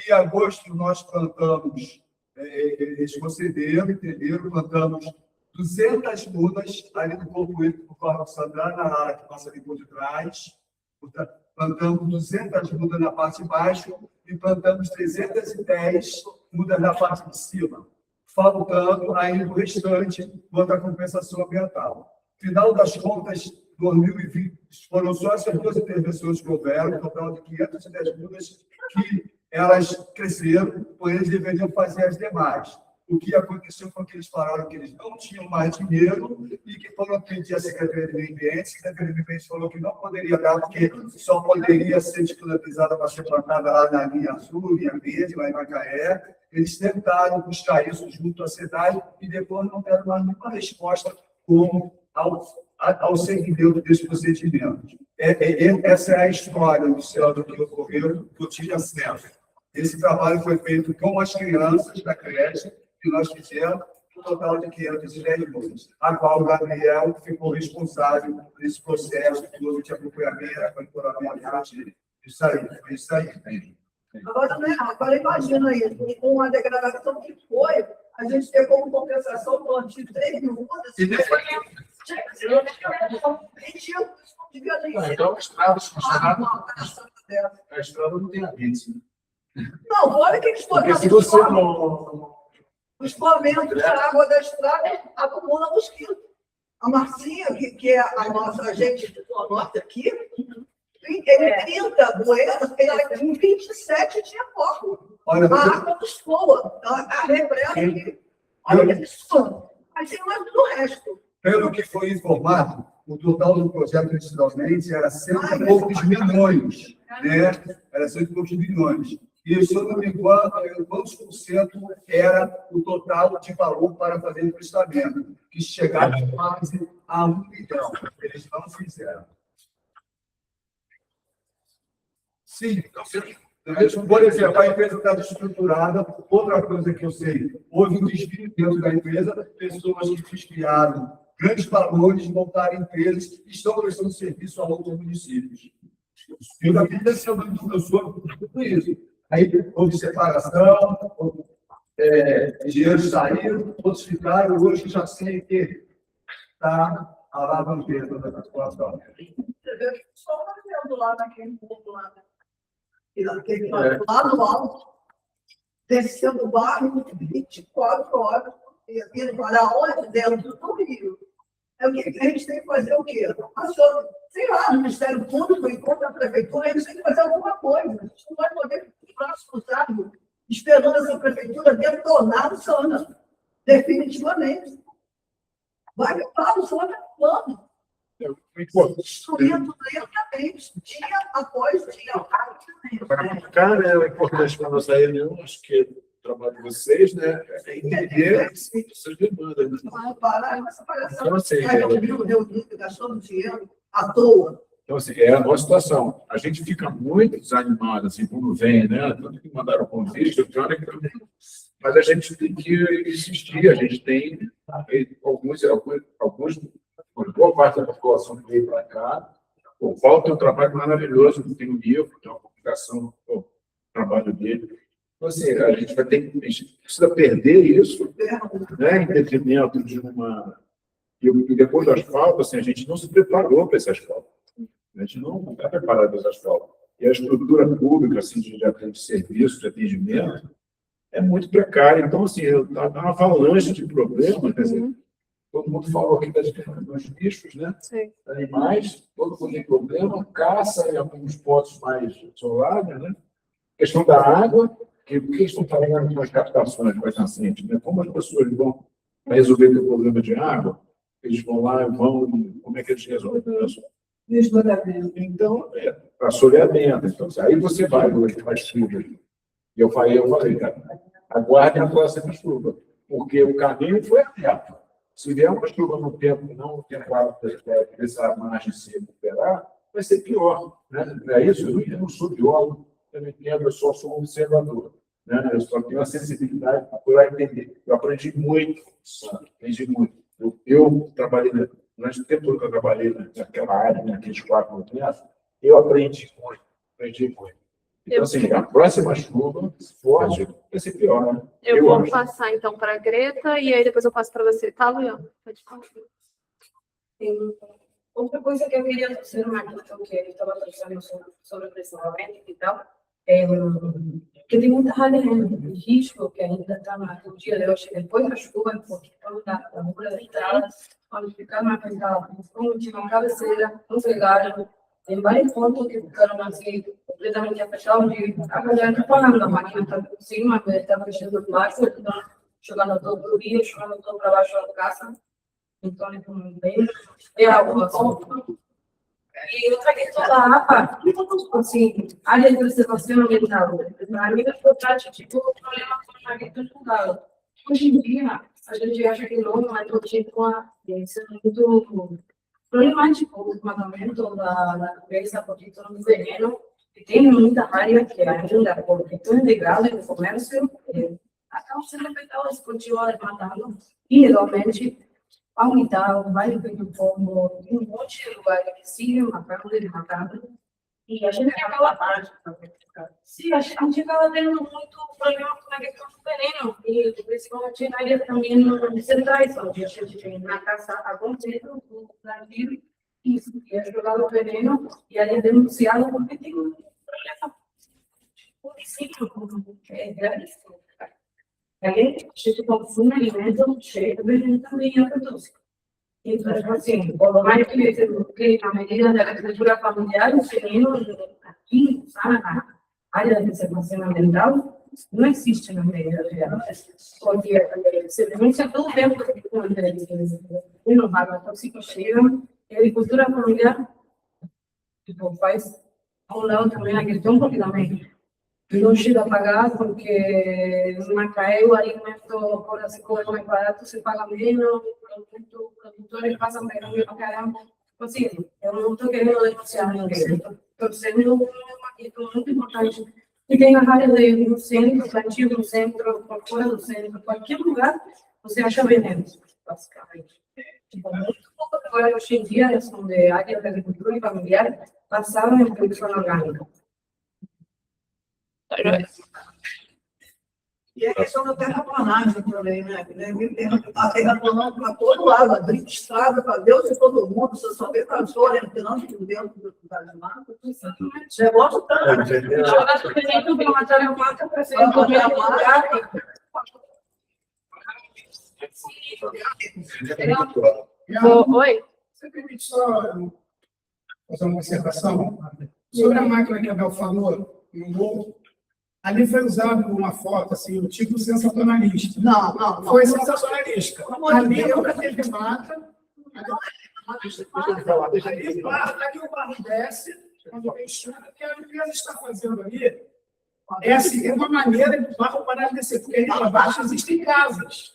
em agosto, nós plantamos, eles concederam, entenderam, plantamos 200 mudas ali no Corpo Hídrico do Corpo Santana, na área que passa ali por detrás. Plantamos 200 mudas na parte de baixo e plantamos 310 mudas na parte de cima, faltando ainda o restante quanto à compensação ambiental. Final das contas, 2020, foram só essas duas intervenções que houveram, um total de 510 mudas que elas cresceram, porém eles deveriam fazer as demais. O que aconteceu foi que eles falaram que eles não tinham mais dinheiro e que foram pedir à Secretaria de Meio Ambiente, a Secretaria de Meio Ambiente falou que não poderia dar, porque só poderia ser disponibilizada para ser plantada lá na linha azul, linha verde, lá em Macaé. Eles tentaram buscar isso junto à SEDAI e depois não deram mais nenhuma resposta como ao seguimento desse procedimento. Essa é a história do céu do que ocorreu, que eu tive acesso. Esse trabalho foi feito com as crianças da creche, que nós fizemos, um total de 510 alunos, a qual o Gabriel ficou responsável por esse processo todo de acompanhamento, isso aí. Agora imagina aí, com a degradação que foi, a gente tem como compensação o plantio de 3 mil mudas. E depois então, a estrada não tem aviso. Não, olha que eles Porque se você não... O escoamento da água da estrada acumula mosquito. A Marcinha, que é a nossa agente de zoonose aqui, em 30 doenças, em 27 tinha foco. Olha, a água dos escoa, a represa aqui. Olha que absurdo. Aí tem mais do resto. Pelo que foi informado, o total do projeto inicialmente era 100 e poucos milhões. Né? Era 100 e poucos milhões. E, se eu não me engano, quantos por cento era o total de valor para fazer o prestamento, que chegava quase a 1 milhão. Eles não fizeram. Sim. Por exemplo, a empresa está desestruturada. Outra coisa que eu sei, houve um desvio dentro da empresa, pessoas que desviaram grandes valores, montaram empresas e estão prestando serviço a outros municípios. Eu já vi eu sou tudo isso. Aí houve separação, dinheiro saiu, outros ficaram, hoje já sei que está a alavanqueira da situação. Você vê que só fazendo lá naquele ponto lá, lá no alto, descendo o barro 24 horas, e vindo para onde? Dentro do Rio. É o que a gente tem que fazer o quê? Sei lá, o Ministério Público, enquanto a Prefeitura, a gente tem que fazer alguma coisa. A gente não vai poder braço cruzado esperando essa Prefeitura detonar o Sana. Definitivamente. Vai ficar o Sana plano. Destruindo lentamente, dia após dia. Para cá, né, é importante para a nossa reunião, acho que o trabalho de vocês, né, é entender essas demandas. Né? Vai parar com essa palhaçada. Então, assim, gastando dinheiro à toa. Então, assim, é a nossa situação. A gente fica muito desanimado, assim, quando vem, né? Tanto que mandaram convite, mas a gente tem que insistir. A gente tem boa parte da população que veio para cá. O Paulo tem um trabalho maravilhoso, tem um livro, tem uma publicação do trabalho dele. Então, assim, a gente precisa perder isso, né, em detrimento de uma... E depois do asfalto, assim, a gente não se preparou para esse asfalto. A gente não está preparado para esse asfalto. E a estrutura pública, assim, de serviço, de atendimento, é muito precária. Então, assim, está uma avalanche de problemas, quer dizer, todo mundo falou aqui dos bichos, né? Sim. Animais, todo mundo tem problema, caça em alguns pontos mais isolados, né? Questão da água, que eles estão trabalhando com as captações mais nascentes, né? Como as pessoas vão resolver o problema de água, eles vão lá, como é que eles resolvem isso? Então, a soleamento. Então, aí você vai, hoje faz chuva. E eu falei, cara, aguardem a próxima chuva, porque o caminho foi aberto. Se vier uma chuva no tempo que não tem essa margem se recuperar, vai ser pior. Né? É isso? Eu não sou biólogo, eu não entendo, eu só sou um observador. Né? Eu só tenho a sensibilidade para entender. Eu aprendi muito, Eu trabalhei, durante o tempo todo que eu trabalhei naquela área, naqueles 4 anos, eu aprendi muito. Então, assim, a próxima chuva forte vai ser pior, né? Eu vou passar, então, para a Greta, e aí depois eu passo para você, tá, Luiana? Pode continuar. Outra coisa que eu queria dizer, uma questão que ele estava trazendo sobre o pressionamento e tal, que tem muita área de risco que ainda está no dia de hoje, depois da chuva, porque a rua da estrada, quando ficar mais pesada, como tinha uma cabeceira, um cegário, Tem vários pontos que ficaram assim, completamente afastados de a galera está falando, a máquina está por cima, está fechando os baixos, estão jogando todo o rio, jogando todo para baixo da casa. Então, é algo assim. E outra questão da APA, assim, área de preservação ambiental. A nível importante, tipo, o problema com a agricultura. Hoje em dia, a gente acha que não é protegido com a ciência muito problemático o desmatamento da natureza, porque todo o veneno, e tem muita área que ainda, por questões de grau de comércio, acabam sendo afetadas, continuam desmatando, e realmente aumentar o Vale do Pombo, em um monte de lugares que sigam matando e desmatando, e a gente acaba sim, a gente acaba tendo muito problema com a questão do veneno, e principalmente na área também centrais, onde a gente tem na caça a conceito do plantio, isso, e é jogado o veneno, e ali é denunciado porque tem um problema município, é gravíssimo. Aí a gente consome alimento cheio de veneno também é tóxico. Então, assim, por mais que a medida da agricultura familiar, o veneno aqui, sabe, na área de preservação ambiental, não existe na medida real. Porque se denuncia todo o tempo que quando não paga tóxicos chegam, e a agricultura familiar tipo, faz ao lado também a questão, porque também não chega a pagar, porque no Macaé o alimento, por assim, como é mais barato, se paga menos, os produtores passam pegando para caramba. Assim, eu não estou querendo denunciar ninguém, estou sendo uma questão muito importante. E tem a área do centro, plantio no centro, por fora do centro, qualquer lugar, você acha veneno, basicamente. Tipo, muito pouco agora, hoje em dia, são de área de agricultura e familiar, passaram em produção orgânica. E a questão da terraplanagem também, né? A terraplanagem para todo lado, abrir estrada para Deus e todo mundo, você só vê trator entrando por dentro das matas. Negócio tanto. Jogar tudo dentro de uma tarefa para ser encoberto no lugar. Oi? Você permite só fazer uma observação sobre a máquina que a Bel falou, no gol. Ali foi usado uma foto, assim, o tipo sensacionalista. Não. Foi sensacionalista. Ali nunca teve mata. Ali o barro desce, quando vem chuva, o que a empresa está fazendo ali é, assim, é uma maneira do barro parar de descer, porque ali abaixo existem casas.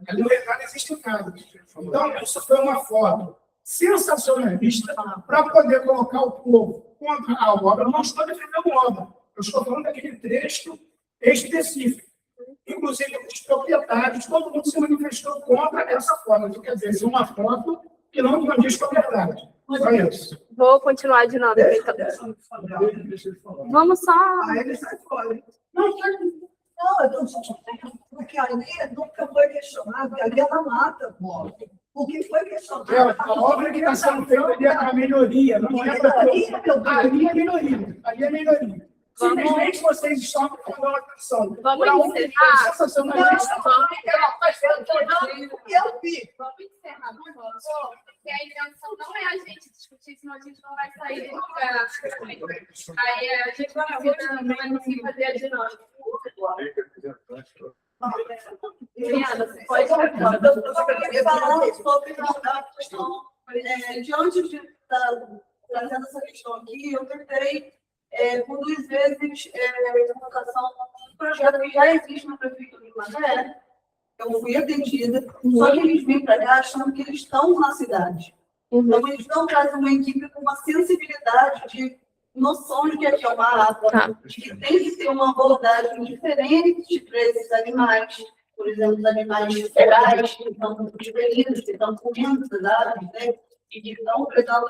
Ali no mercado existem casas. Então, isso foi uma foto sensacionalista para poder colocar o povo contra a obra. Eu não estou defendendo a obra. Eu estou falando daquele trecho específico. Inclusive, os proprietários, todo mundo se manifestou contra essa forma. Então, quer dizer, uma foto que não condiz com a verdade. Só isso. Vou continuar de novo. Então. Vamos só. Aí ele sai fora. Não, porque ali nunca foi questionado, porque ali ela mata, pô. O que foi questionado? A obra que está sendo feita ali é a melhoria. Não é ali é melhoria. Ali é melhoria. Simplesmente vocês estão com a atenção. Vamos encerrar. Eu vi. Vamos encerrar, por favor. Porque a intenção não é a gente discutir, senão a gente não vai sair do lugar. Aí a gente não vai conseguir fazer a dinâmica. Mariana, você pode falar sobre a questão. Diante de trazendo essa questão aqui, eu tentei, por 2 vezes, colocação de um projeto que já existe na Prefeitura de Macaé. Eu fui atendida, só que eles vêm para cá achando que eles estão na cidade. Então, eles não trazem uma equipe com uma sensibilidade de noção de que aqui é uma água, de que tem que ter uma abordagem diferente para esses animais. Por exemplo, os animais ferais, que estão juvenis, que estão comendo essas aves, né? E que estão predando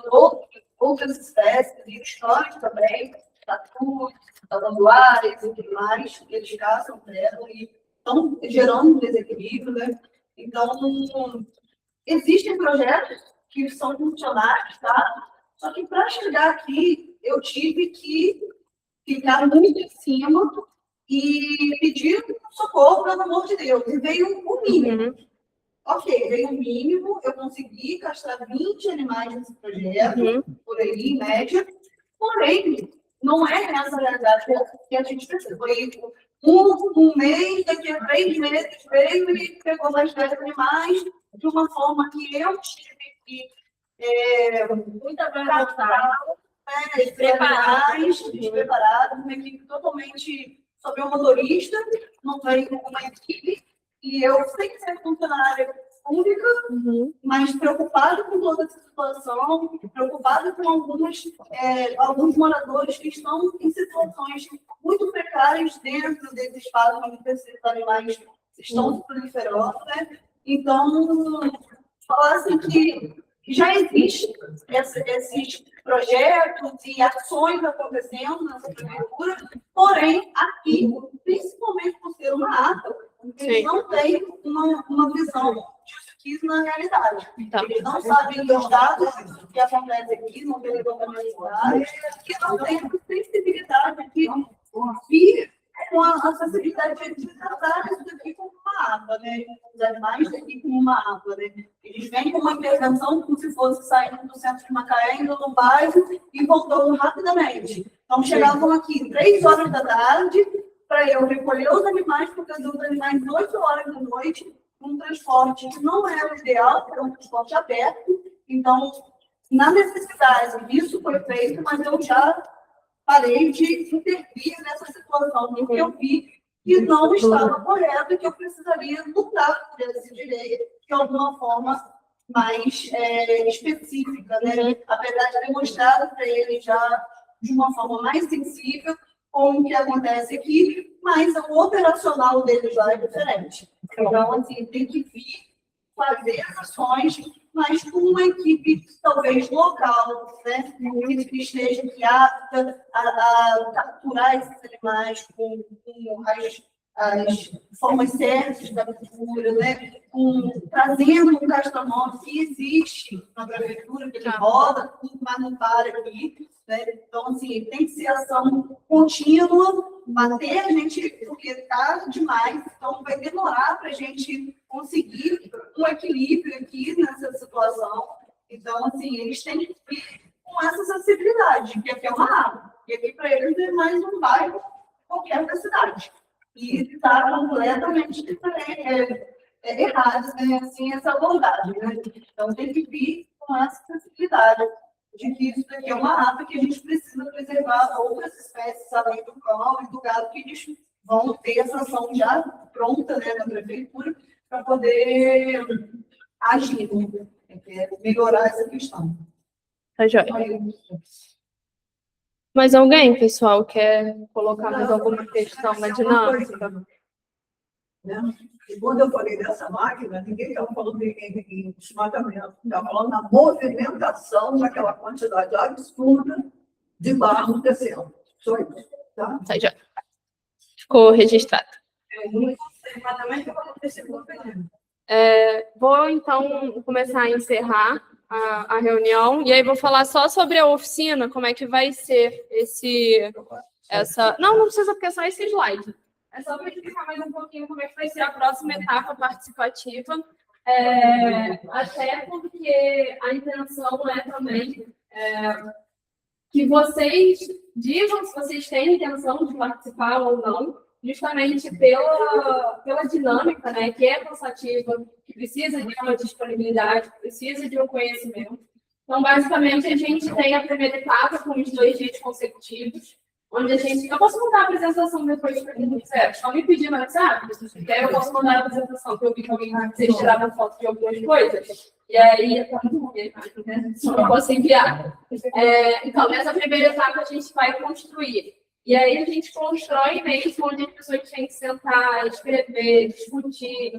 outras espécies, e os cães também, tatus, talanduares e tudo mais, eles caçam, predam e estão gerando um desequilíbrio, né? Então, existem projetos que são funcionais, tá? Só que para chegar aqui, eu tive que ficar muito em cima e pedir socorro, pelo amor de Deus. E veio o mínimo. ok, veio o mínimo, eu consegui castrar 20 animais nesse projeto, por aí, em média, porém, não é essa a realidade que a gente precisa. Foi um mês, daqui a 3 meses, veio e pegou mais 10 animais de uma forma que eu tive que Muita vontade. Despreparado, uma equipe totalmente sobre o motorista, não veio com uma equipe, e eu sei que ser funcionária pública, mas preocupada com toda essa situação, preocupada com alguns moradores que estão em situações muito precárias dentro desse espaço onde esses animais estão proliferando, né? Então, falar assim que já existem esses projetos e ações acontecendo nessa prefeitura, porém, aqui, principalmente por ser uma ata, eles não têm uma visão disso na realidade. Tá. Eles não sabem os dados que acontecem aqui, não tem levantamento e não tem a sensibilidade de vir com a acessibilidade de tratar isso daqui como uma aba, né? Os animais daqui como uma aba, né? Eles vêm com uma intervenção como se fosse saindo do centro de Macaé, indo no bairro e voltando rapidamente. Então, chegavam aqui 3 horas da tarde para eu recolher os animais, porque eu dou os animais 8 horas da noite, um transporte que não era o ideal, era um transporte aberto. Então, na necessidade, isso foi feito, mas eu já parei de intervir nessa situação, porque eu vi que não estava correto e que eu precisaria lutar por esse direito de alguma forma mais específica, né? Apesar de ter mostrado para ele já de uma forma mais sensível como que acontece aqui, mas o operacional dele já é diferente. Então, assim, tem que vir fazer as ações, mas com uma equipe talvez local, né? Que esteja apta a capturar esses animais com as formas certas da cultura, né? Trazendo um castramóvel que existe na prefeitura, que ele roda, mas não para aqui. Né? Então, assim, tem que ser ação contínua, manter a gente, porque está demais, então vai demorar para a gente conseguir um equilíbrio aqui nessa situação. Então, assim, eles têm que vir com essa sensibilidade, que aqui é uma área, e aqui para eles é mais um bairro qualquer da cidade. E está completamente diferente, errado, né? Assim, essa abordagem. Né? Então, tem que vir com essa sensibilidade de que isso daqui é uma ave que a gente precisa preservar outras espécies, além do cão e do gado, que eles vão ter essa ação já pronta, né, na prefeitura, para poder agir, né? Melhorar essa questão. Tá joia. Mais alguém, pessoal, quer colocar mais alguma questão na dinâmica? E quando eu falei dessa máquina, ninguém estava falando em desmatamento, estava falando na movimentação daquela quantidade absurda de barro descendo. Só isso, tá? Tá, já. Ficou registrado. Vou, então, começar a encerrar a reunião, e aí vou falar só sobre a oficina, como é que vai ser essa... Não precisa, porque é só esse slide. É só para explicar mais um pouquinho como é que vai ser a próxima etapa participativa, até porque a intenção é também que vocês digam se vocês têm intenção de participar ou não, justamente pela dinâmica, né, que é cansativa, que precisa de uma disponibilidade, que precisa de um conhecimento. Então, basicamente, a gente tem a primeira etapa com os 2 dias consecutivos, onde a gente... Eu posso mandar a apresentação depois para quem quiser. Estão me pedindo no WhatsApp? Eu posso mandar a apresentação, porque eu vi que alguém vocês tiraram foto de algumas coisas. E aí, tá muito bom, né? Só não posso enviar. Então, nessa primeira etapa, a gente vai construir. E aí, a gente constrói mesmo, onde as pessoas têm que sentar, escrever, discutir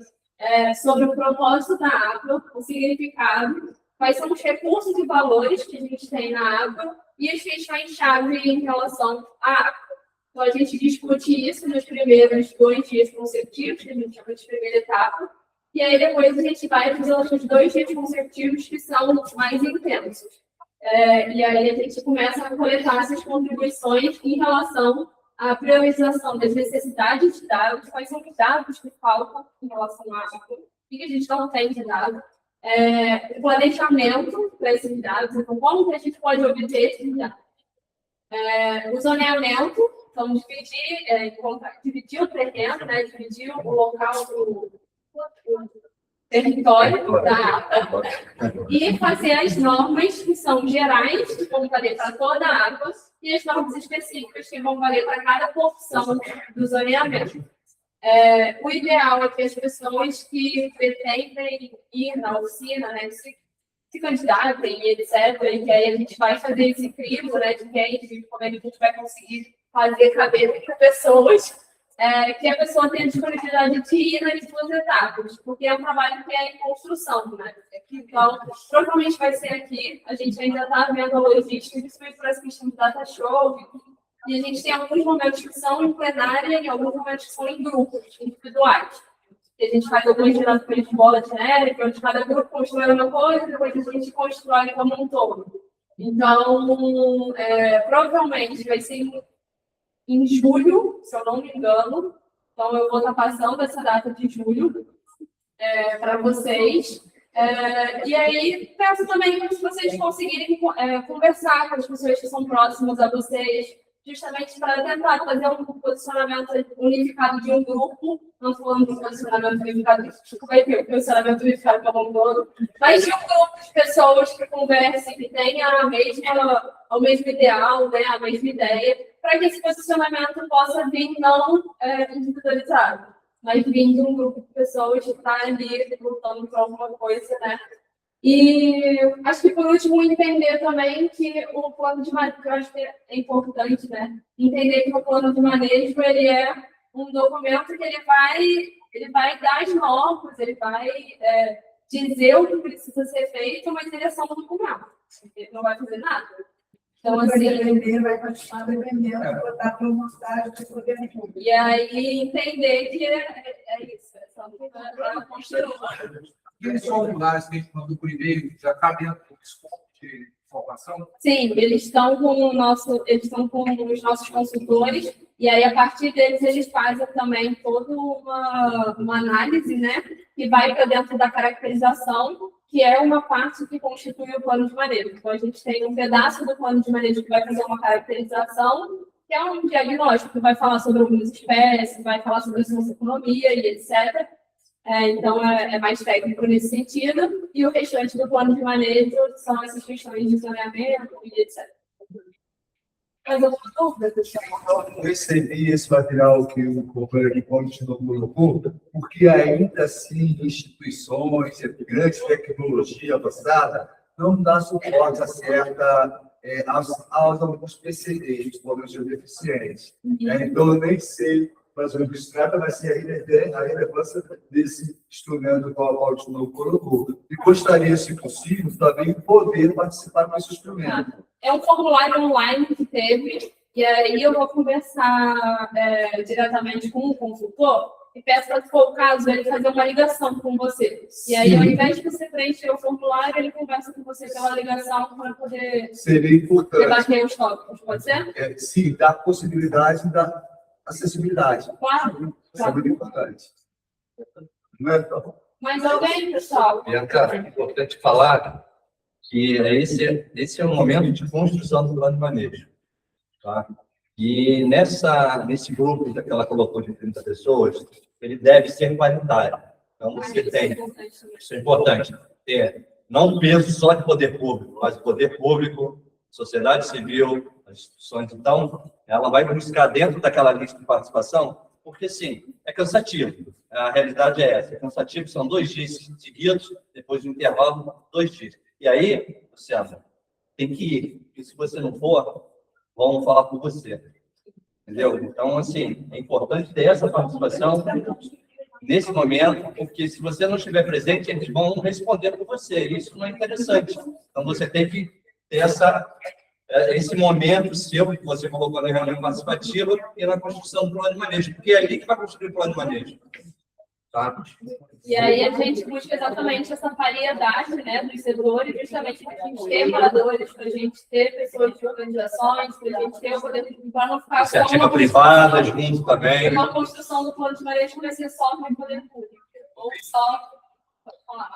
sobre o propósito da água, o significado, quais são os recursos e valores que a gente tem na água, e as questões-chave em relação à água. Então, a gente discute isso nos primeiros 2 dias consecutivos, que a gente chama de primeira etapa, e aí depois a gente vai para os outros 2 dias consecutivos, que são mais intensos. E aí a gente começa a coletar essas contribuições em relação à priorização das necessidades de dados, quais são os dados que faltam em relação à água, que a gente não tem de dados, o planejamento para esses dados, então como que a gente pode obter esses dados. O zoneamento, então dividir o terreno, né, dividir o local do território da APA e fazer as normas que são gerais, que vão valer para toda a APA, e as normas específicas que vão valer para cada porção do zoneamento. O ideal é que as pessoas que pretendem ir na oficina, né, se candidatem, etc., e que aí a gente vai fazer esse crivo, né, de como a gente vai conseguir fazer caber 30 pessoas, que a pessoa tenha disponibilidade de ir nas duas etapas, porque é um trabalho que é em construção, né? Então, provavelmente vai ser aqui, a gente ainda está vendo a logística, principalmente para essa questão do data show, e a gente tem alguns momentos que são em plenária e alguns momentos que são em grupos individuais. E a gente faz algumas dinâmicas de bola genérica, onde cada grupo constrói uma coisa, depois a gente constrói como um todo. Então, provavelmente vai ser em julho, se eu não me engano. Então, eu vou estar passando essa data de julho para vocês. E aí, peço também que vocês conseguirem conversar com as pessoas que são próximas a vocês, justamente para tentar fazer um posicionamento unificado de um grupo, não falando de um posicionamento unificado, desculpa aí, o posicionamento unificado para o todo, mas de um grupo de pessoas que conversem, que tenham o mesmo ideal, né, a mesma ideia, para que esse posicionamento possa vir não individualizado, mas vir de um grupo de pessoas que está ali lutando por alguma coisa, né? E acho que, por último, entender também que o plano de manejo, eu acho que é importante, né? Entender que o plano de manejo ele é um documento que ele vai dar as normas, ele vai dizer o que precisa ser feito, mas ele é só um documento. Ele não vai fazer nada. Então, assim, vai continuar dependendo, vai botar para mostrar para poder. E aí entender que é isso, é só uma construção. Aqueles formulários que a gente mandou por e-mail já cabem no desconto de informação? Sim, eles estão com os nossos consultores, e aí, a partir deles, eles fazem também toda uma análise, né, que vai para dentro da caracterização, que é uma parte que constitui o plano de manejo. Então, a gente tem um pedaço do plano de manejo que vai fazer uma caracterização, que é um diagnóstico que vai falar sobre algumas espécies, vai falar sobre a socioeconomia e etc. Então, é mais técnico nesse sentido, e o restante do plano de manejo são essas questões de zoneamento e etc. Mas eu estou dúvida, pessoal. Eu recebi esse material que o companheiro aqui colocou, porque ainda assim instituições, grandes tecnologia avançada, não dá suporte a certa aos alguns PCDs, problemas de deficientes. Então, eu nem sei, mas o que se trata vai ser a relevância desse instrumento que o Paulo colocou. E gostaria, se possível, também poder participar desse instrumento. É um formulário online que teve, e aí eu vou conversar diretamente com o consultor e peço para, se for o caso, ele fazer uma ligação com você. E aí, ao invés de você preencher o formulário, ele conversa com você pela ligação para poder debater os tópicos. Pode ser? Sim, dá possibilidade da acessibilidade. Claro. Isso é muito importante. Não é, então? Mais alguém, pessoal? Bianca, é importante falar que esse é um momento de construção do plano de manejo. Tá? E nesse grupo que ela colocou de 30 pessoas, ele deve ser igualitário. Então, você tem, isso é importante, não peso só de poder público, mas poder público, sociedade civil, as instituições. Então, ela vai buscar dentro daquela lista de participação, porque, sim, é cansativo. A realidade é essa, é cansativo, são 2 dias seguidos, depois de um intervalo, 2 dias. E aí, Luciano, tem que ir, porque se você não for, vão falar por você. Entendeu? Então, assim, é importante ter essa participação nesse momento, porque se você não estiver presente, eles vão responder por você. Isso não é interessante. Então, você tem que ter esse momento seu que você colocou na reunião participativa e na construção do plano de manejo, porque é ali que vai construir o plano de manejo. Tá? E aí a gente busca exatamente essa variedade, né, dos setores, justamente para a gente ter moradores, para a gente ter pessoas de organizações, para a gente ter o poder para não ficar só iniciativa privada, junto também. Uma construção do plano de manejo vai ser só para o poder público, ou só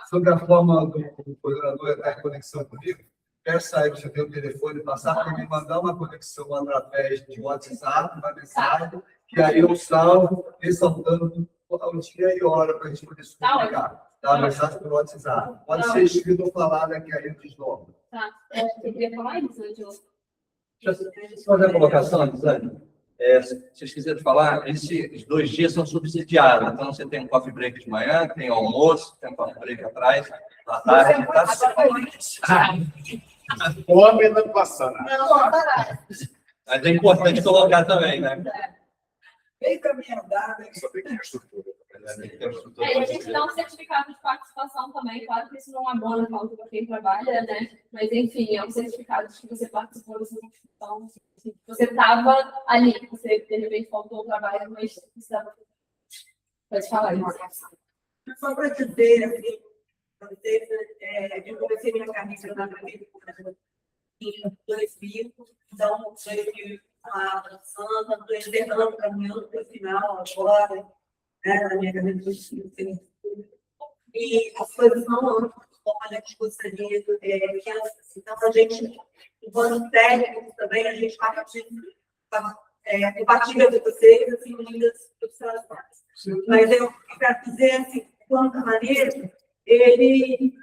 sobre a forma do coordenador entrar em conexão comigo, peça aí você tem o telefone, passar para me mandar uma conexão através de WhatsApp, uma mensagem, que aí eu salvo, ressaltando o dia e hora para a gente poder se comunicar. Tá? Mensagem pelo WhatsApp. Pode ser escrito ou falado aqui, aí eu desdobro. Tá. Você queria falar isso, Angela? Deixa eu fazer uma colocação, Elisane. Se vocês quiserem falar, esses 2 dias são subsidiados. Então, você tem um coffee break de manhã, tem almoço, tem um coffee break atrás, à tarde. Fome não passando. Mas é importante colocar também, né? Bem caminhada. Só tem que ter estrutura. E a gente dá um certificado de participação também. Claro que isso não abona a falta para quem trabalha, né? Mas, enfim, é um certificado de que você participou dessa instituição. Você estava ali, você de repente faltou o trabalho, mas precisava. Pode falar, isso. Só para dizer, assim, eu comecei minha carreira na prefeitura em 2000, então foi avançando, estou encerrando, caminhando para o final agora, né, na minha carreira de prefeitura. E as coisas não andam como a gente gostaria, que elas, então a gente, enquanto técnico também, a gente compartilha com vocês assim, lindas observações. Mas eu quero dizer assim, quanto a maneira, ele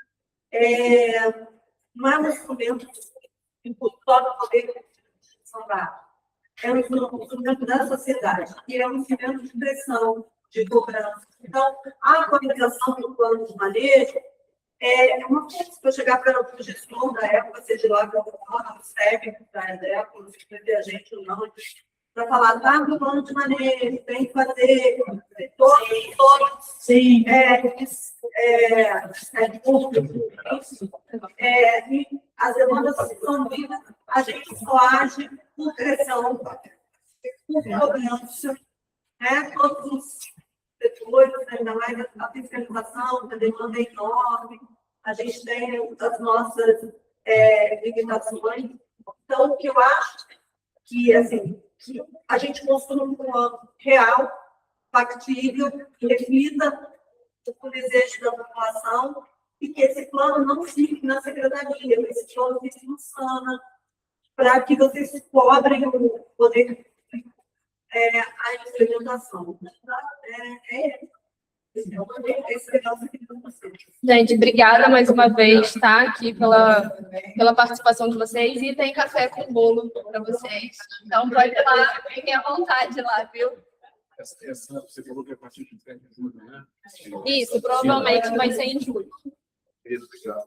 não é um instrumento só do poder de São Paulo. É um instrumento da sociedade, e é um instrumento de pressão, de cobrança. Então, a comunicação do plano de manejo é uma coisa para chegar para o gestor da época, seja lá para os técnicos da época, se vai ter a gente ou não, para falar, tá, do plano de manejo, tem que fazer todos, sim, e as demandas são vidas, a gente só age por pressão, por cobrança, né? Todos os setores, ainda mais a fiscalização, a demanda é enorme, a gente tem as nossas limitações. Então, o que eu acho que, assim, que a gente construa um plano real, factível, que reflita o desejo da população e que esse plano não fique na secretaria, esse plano fique no SANA, para que vocês cobrem o poder a implementação. Gente, obrigada mais uma vez, tá? Aqui pela participação de vocês. E tem café com bolo para vocês. Então, pode ir lá, fiquem à vontade lá, viu? Você falou que é a partir de 30 de julho, né? Isso, provavelmente vai ser em julho. Isso, já.